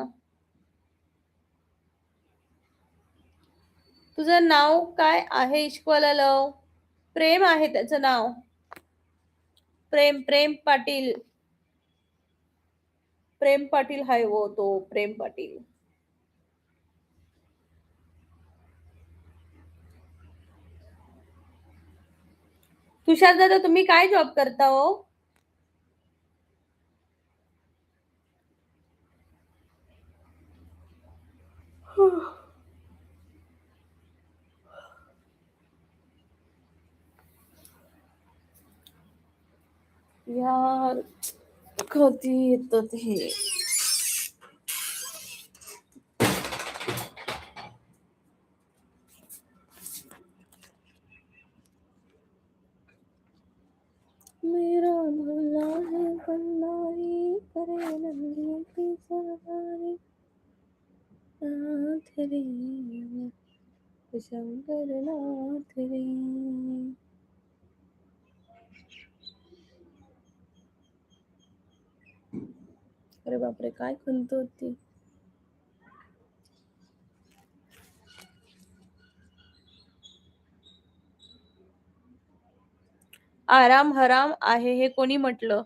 तुझं नाव काय आहे? इश्कवाला लव. प्रेम आहे त्याचं नाव. प्रेम. प्रेम पाटील. प्रेम पाटील हाय वो तो. प्रेम पाटील. तुषार दादा, तुम्ही काय जॉब करता हो? यार कधी येतं हे? मेरा भला है बल्लाई करे नंदी की सवारी नाथ रे शंकर नाथ रे. अरे बापरे, काय खंत होती. आराम हराम आहे हे कोणी म्हटलं?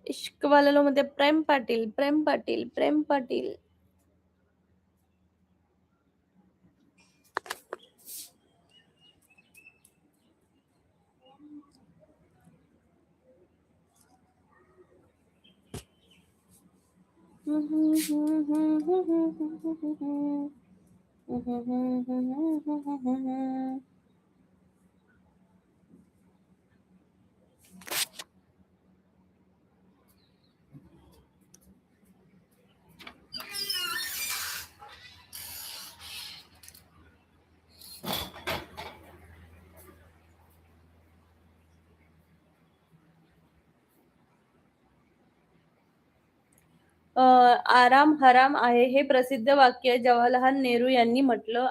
इश्कवाला मध्ये प्रेम पाटील. प्रेम पाटील. प्रेम पाटील. आराम हराम आहे हे प्रसिद्ध वाक्य जवाहरलाल नेहरू यांनी म्हटलं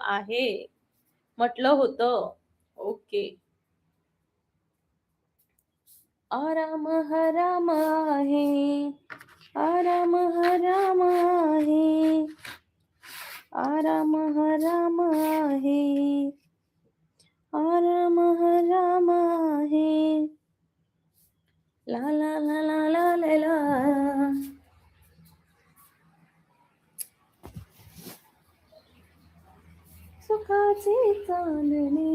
होतं. ओके. आराम हराम आहे, आराम हराम आहे, आराम हराम आहे, आराम हराम आहे. ला ला ला ला ला ला ला. सुखाचे चांदणे,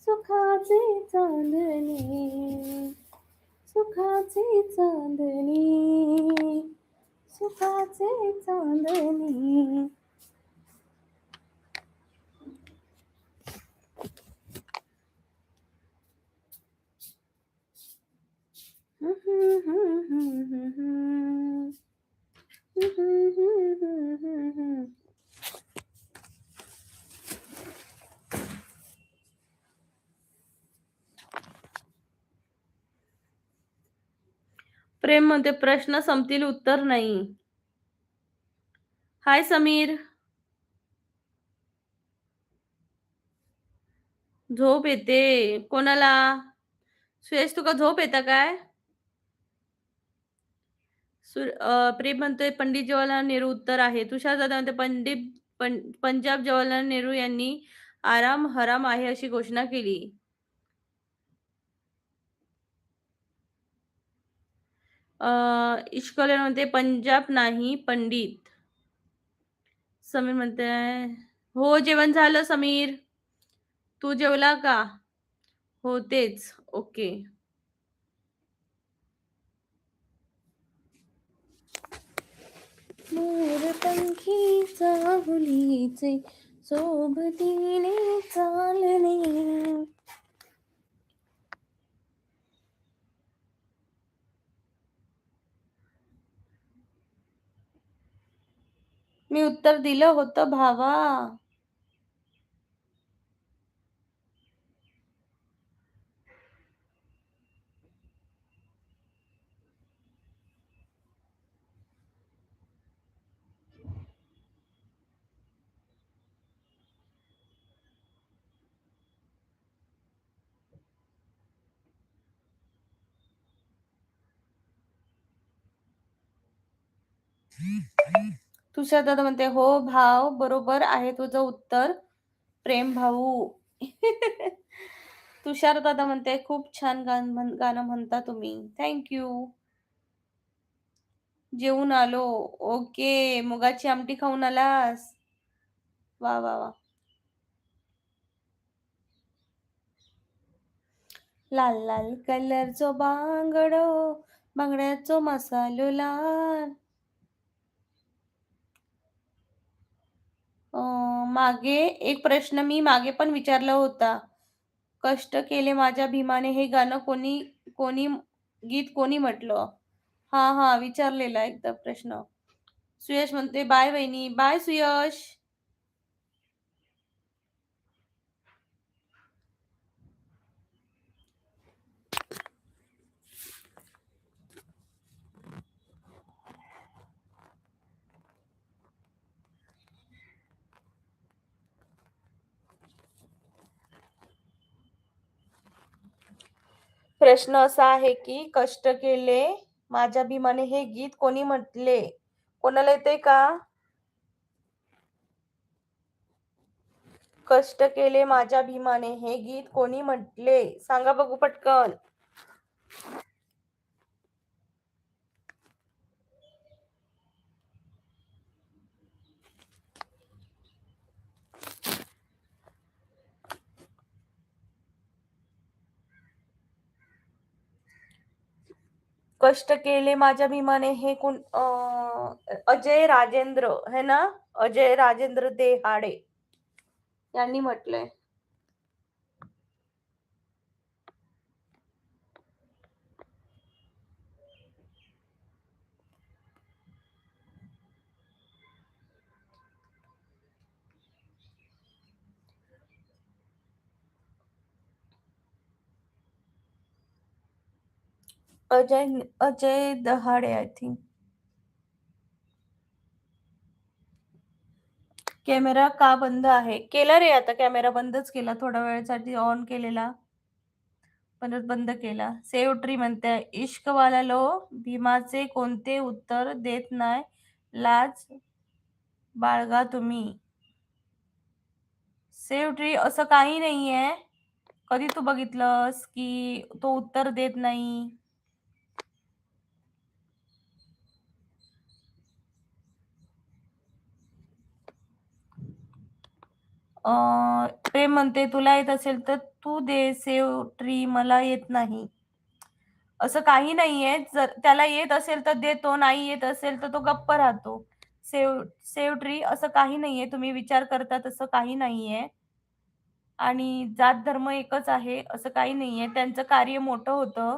सुखाचे चांदणे, सुखाचे चांदणे, सुखाचे चांदणे. प्रेम मध्ये प्रश्न संपतील उत्तर नाही. हाय समीर. झोप येते कोणाला? सुयश तुका झोप येता काय? प्रेम म्हणतोय पंडित जवाहरलाल नेहरू उत्तर आहे. तुषार दादा म्हणते पंजाब जवाहरलाल नेहरू यांनी आराम हराम आहे अशी घोषणा केली. इश्कले म्हणते पंजाब नाही पंडित. समीर म्हणते हो जेवण झालं समीर. तू जेवला का? हो तेच. ओके. मोरपंखी चाहुलीचे सोबतीने चालणे. मी उत्तर दिलं होतं भावा. तुषार दादा म्हणते हो भाव बरोबर आहे तुझं उत्तर प्रेम भाऊ. तुषार दादा म्हणते खूप छान गाणं म्हणता तुम्ही. थँक्यू. जेवून आलो. ओके. मुगाची आमटी खाऊन आलास? वा वा वा. लाल लाल कलरचो बांगडो, बांगड्याचो मसालो लाल. मागे एक प्रश्न मी मागे पण विचारला होता. कष्ट केले माझ्या भीमाने हे गाणं कोणी गीत कोणी म्हटलं? हा विचारलेला एकदा प्रश्न. सुयश म्हणते बाय वहिनी. बाय सुयश. प्रश्न असा आहे की कष्ट केले माझ्या भीमाने हे गीत कोणी म्हटले? कोणाला येते का? कष्ट केले माझ्या भीमाने हे गीत कोणी म्हटले? सांगा बघू पटकन. कष्ट केले माझ्या भीमाने हे कोण? अजय राजेंद्र है ना? अजय राजेंद्र देहाडे यांनी म्हटलंय. Ajay Dahade I think. Camera का बंद आहे? केला रे आता कॅमेरा बंदच केला. थोड्या वेळासाठी ऑन केलेला, परत बंद केला. सेव्ह ट्री म्हणते, इश्कवाला लो भीमाचे कोणते उत्तर देत नाही. लाज बाळगा तुम्ही. सेव्ह ट्री असं काही नाहीये. कधी तू बघितलंस की तो उत्तर देत नाही? प्रेम म्हणते, तुला येत असेल तर तू दे सेव्ह ट्री, मला येत नाही. असं काही नाहीये. जर त्याला येत असेल तर देतो, नाही येत असेल तर तो गप्प राहतो. सेव्ह सेव्ह ट्री असं काही नाहीये. तुम्ही विचार करता तसं काही नाहीये. आणि जात धर्म एकच आहे असं काही नाहीये. त्यांचं कार्य मोठं होतं.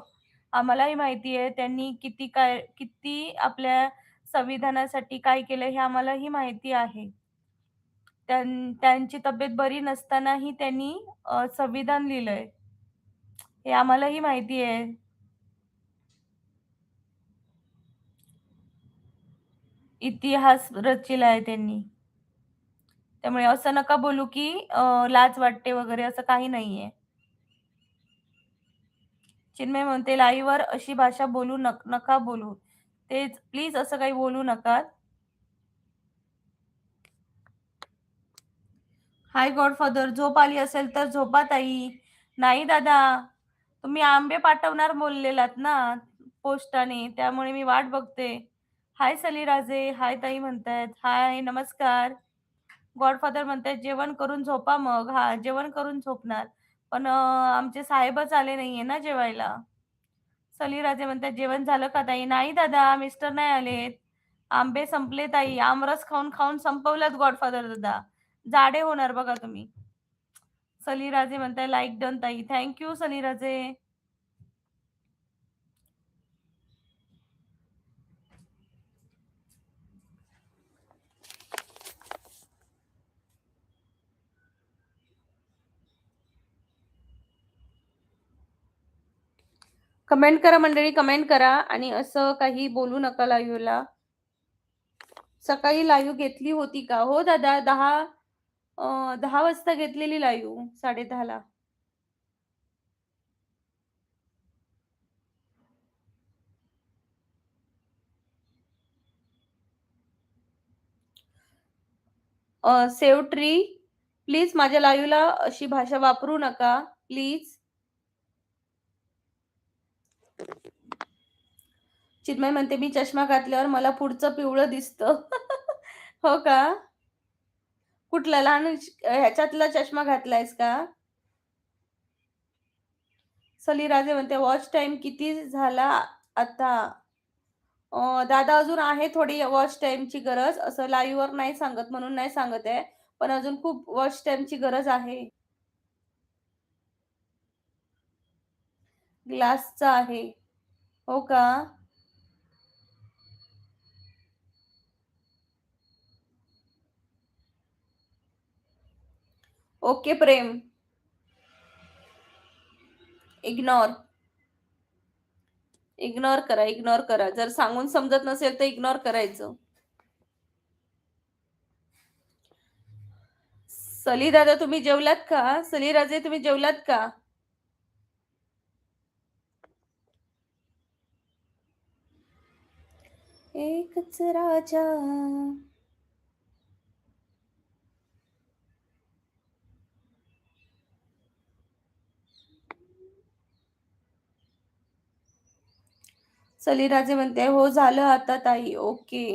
आम्हालाही माहिती आहे त्यांनी किती आपल्या संविधानासाठी काय केलं हे आम्हालाही माहिती आहे. त्यांची तब्येत बरी नसतानाही त्यांनी संविधान लिहिलंय. हे आम्हालाही माहिती आहे. इतिहास रचिला त्यांनी. त्यामुळे असं नका बोलू की लाज वाटते वगैरे असं काही नाहीये. चिन्मय म्हणते, लाईव्हवर अशी भाषा बोलू नका बोलू. तेच प्लीज असं काही बोलू नका. हाय गॉडफादर, झोप आली असेल तर झोपा ताई. नाही दादा, तुम्ही आंबे पाठवणार बोललेलात ना पोस्टाने, त्यामुळे मी वाट बघते. हाय सलीराजे, हाय ताई म्हणतायत. हाय नमस्कार. गॉडफादर म्हणतायत जेवण करून झोपा मग. हा, जेवण करून झोपणार. पण आमचे साहेबच आले नाहीये ना जेवायला. सलीराजे म्हणतात जेवण झालं का ताई? नाही दादा, मिस्टर नाही आलेत. आंबे संपले ताई. आमरस खाऊन खाऊन संपवलात गॉडफादर दादा. जाडे होणार बघा तुम्ही. सलीराजे म्हणताय लाईक डन ताई. थँक्यू सलीराजे. कमेंट करा मंडळी, कमेंट करा. आणि असं काही बोलू नका लाईव्हला. सकाळी लाईव्ह घेतली होती का? हो दादा, 10 वाजता घेतलेली लाईव्ह, 10:30ला. सेव्ह ट्री, प्लीज माझ्या लाईव्हला अशी भाषा वापरू नका प्लीज. चिन्मय म्हणते, मी चष्मा घातल्यावर मला पुढचं पिवळं दिसतं. हो का? कुठला लहान ह्याच्यातला चष्मा घातलायस का? सलीराजे म्हणते, वॉच टाइम किती झाला आता? दादा, अजून आहे थोडी वॉच टाइमची गरज. असं लाईव्हवर नाही सांगत म्हणून नाही सांगत आहे. पण अजून खूप वॉच टाइमची गरज आहे. ग्लासचा आहे. हो का? ओके प्रेम. इग्नोर. इग्नोर करा, इग्नोर करा. जर सांगून समजत नसेल तर इग्नोर करायचं. सली दादा, तुम्ही जेवलात का? सलीराजे, तुम्ही जेवलात का? एकच राजा. सलीराजे म्हणते, हो झालं आता ताई. ओके.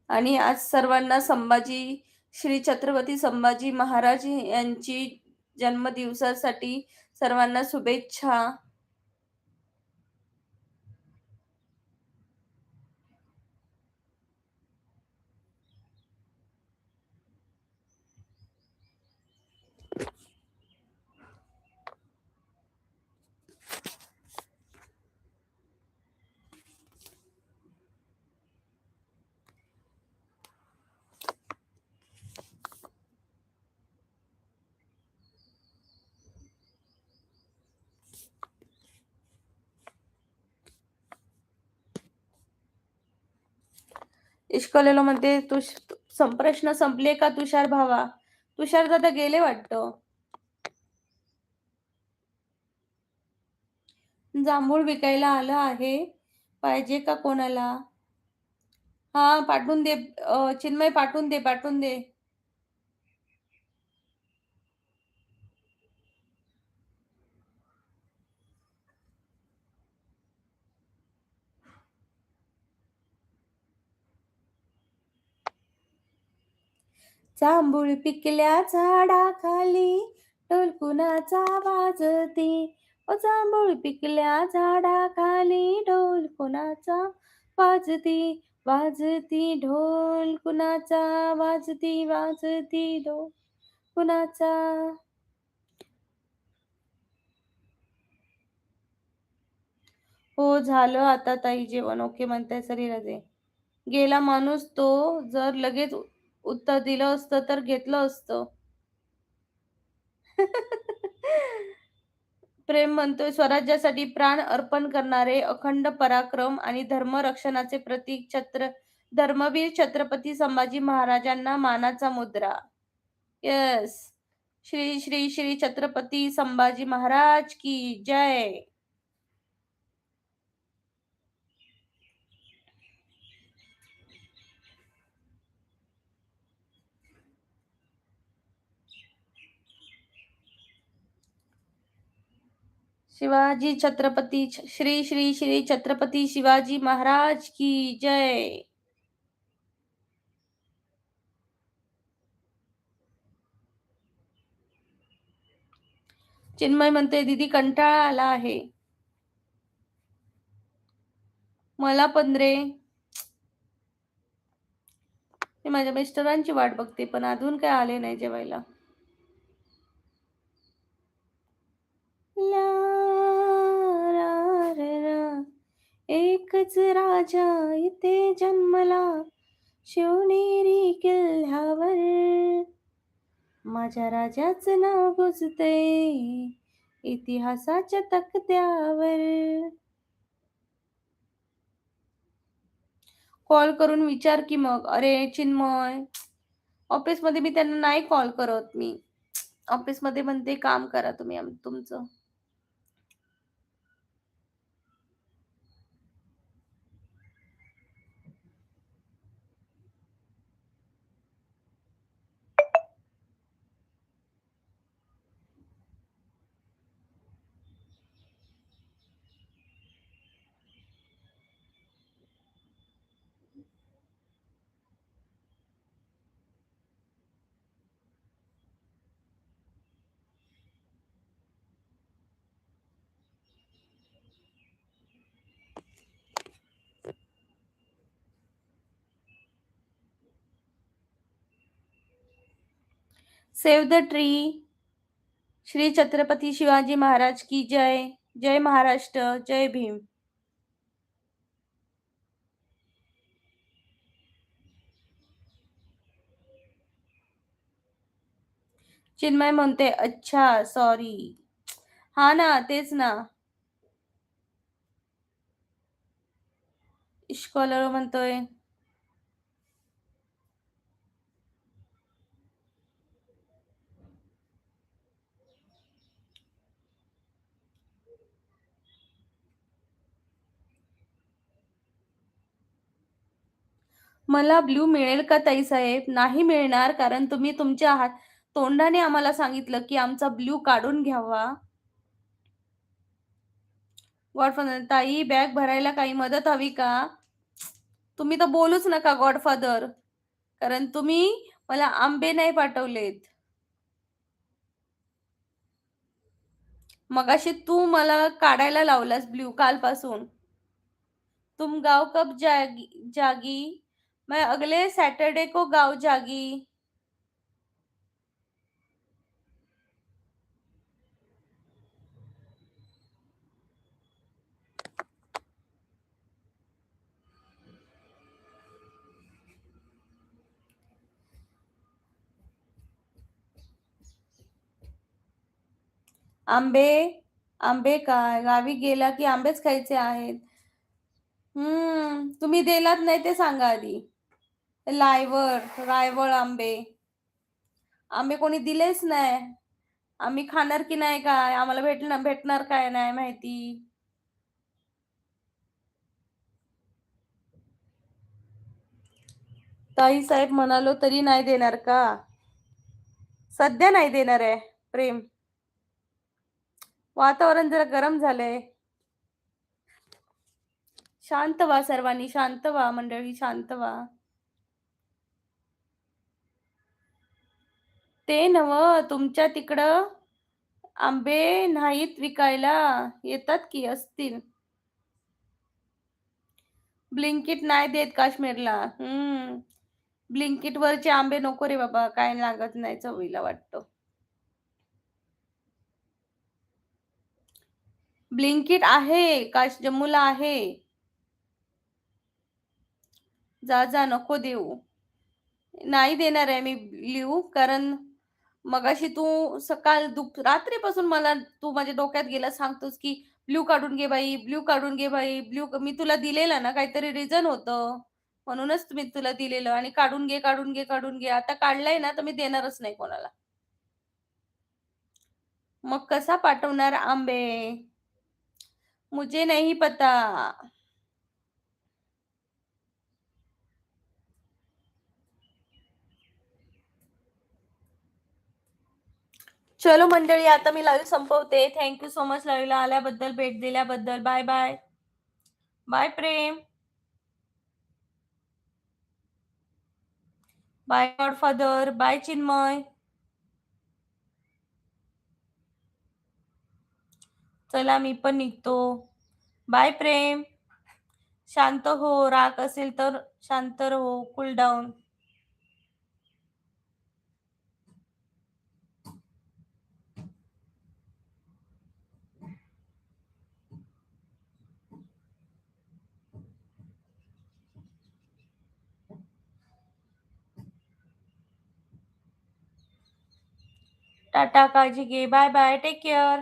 आणि आज सर्वांना श्री छत्रपती संभाजी महाराज यांची जन्मदिवसासाठी सर्वांना शुभेच्छा. इश्कलेलो म्हणते प्रश्न संपले का तुषार भावा? तुषार दादा गेले वाटतं. जांभूळ विकायला आलं आहे, पाहिजे का कोणाला? हा पाठवून दे. चिन्मय पाठवून दे, पाठवून दे. जांभूळ पिकल्या झाडाखाली, ढोल कुणाचा वाजती. ओ जांभूळ पिकल्या झाडाखाली, ढोल कुणाचा वाजती. वाजती ढोल कुणाचा, वाजती वाजती ढोल कुणाचा. हो झालं आता ताई जेवण. ओके म्हणताय शरीराचे. गेला माणूस तो, जर लगेच उत्तर दिलं असतं तर घेतलं असतं. प्रेम म्हणतोय स्वराज्यासाठी प्राण अर्पण करणारे अखंड पराक्रम आणि धर्मरक्षणाचे प्रतीक धर्मवीर छत्रपती संभाजी महाराजांना मानाचा मुद्रा. यस. श्री श्री श्री छत्रपती संभाजी महाराज की जय. शिवाजी छत्रपती श्री श्री श्री छत्रपती शिवाजी महाराज की जय. चिन्मय म्हणते दीदी कंटाळा आला आहे. मला पण रे. मी माझ्या मिस्टरांची वाट बघते, पण अजून काय आले नाही जेवायला. ला रा रा रा. एकच राजा इथे जन्मला, शिवनेरी किल्ल्यावर. माझ्या राजाचं नाव गुजतंय इतिहासाच्या तक्त्यावर. कॉल करून विचार की मग. अरे चिन्मय, ऑफिसमध्ये मी त्यांना नाही कॉल करत. मी ऑफिसमध्ये म्हणते काम करा तुम्ही तुमचं. Save the tree. Shri Chhatrapati Shivaji Maharaj की जय. जय महाराष्ट्र, जय भीम. चिन्मय म्हणते अच्छा सॉरी. हा ना, तेच ना. इश्कॉलर म्हणतोय मला ब्ल्यू मिळेल का ताई साहेब? नाही मिळणार, कारण तुम्ही तुमच्या तोंडाने आम्हाला सांगितलं की आमचा ब्ल्यू काढून घ्यावा. गॉडफादर ताई बॅग भरायला काही मदत हवी का? तुम्ही तर बोलूच नका गॉडफादर, कारण तुम्ही मला आंबे नाही पाठवलेत. मगाशी तू मला काढायला लावलास ब्ल्यू कालपासून. तुम गाव कब जागी? मैं अगले सॅटरडे को गाव जागी. आंबे आंबे काय गावी गेला की आंबेच खायचे आहेत. तुम्ही दिलात नाही ते सांगा आधी. रायवळ आंबे. आंबे कोणी दिलेच नाही. आम्ही खाणार की नाही काय, आम्हाला भेटणार काय नाही माहिती. ताई साहेब म्हणालो तरी नाही देणार का? सध्या नाही देणार आहे प्रेम. वातावरण जरा गरम झालंय. शांत व्हा सर्वांनी, शांत व्हा मंडळी, शांत व्हा. ते नव तुमच्या तिकडं आंबे नाहीत विकायला, येतात की असतील. ब्लिंकिट नाही देत काश्मीरला. ब्लिंकिट वरचे आंबे नको रे बाबा, काय लागत नाही चवीला वाटतं. ब्लिंकिट आहे जम्मूला आहे. जा नको देऊ. नाही देणार आहे मी लिहू, कारण मगाशी तू रात्रीपासून मला तू माझ्या डोक्यात गेला सांगतोस की ब्ल्यू काढून घे बाई, ब्ल्यू काढून घे बाई, ब्ल्यू. मी तुला दिलेला ना, काहीतरी रिझन होतं म्हणूनच मी तुला दिलेलं, आणि काढून घे काढून घे काढून घे. आता काढलाय ना तर मी देणारच नाही कोणाला. मग कसा पाठवणार आंबे? मुझे नहीं पता. चलो मंडळी, आता मी लाईव्ह संपवते. थँक्यू सो मच लाईव्हला आल्याबद्दल, भेट दिल्याबद्दल. Bye bye. Bye Prem. Bye godfather. Bye Chinmay. चला मी पण निघतो. बाय प्रेम. शांत हो, राग असेल तर शांत हो, कूल डाऊन. टाटा, काळजी घे. Bye bye, take care.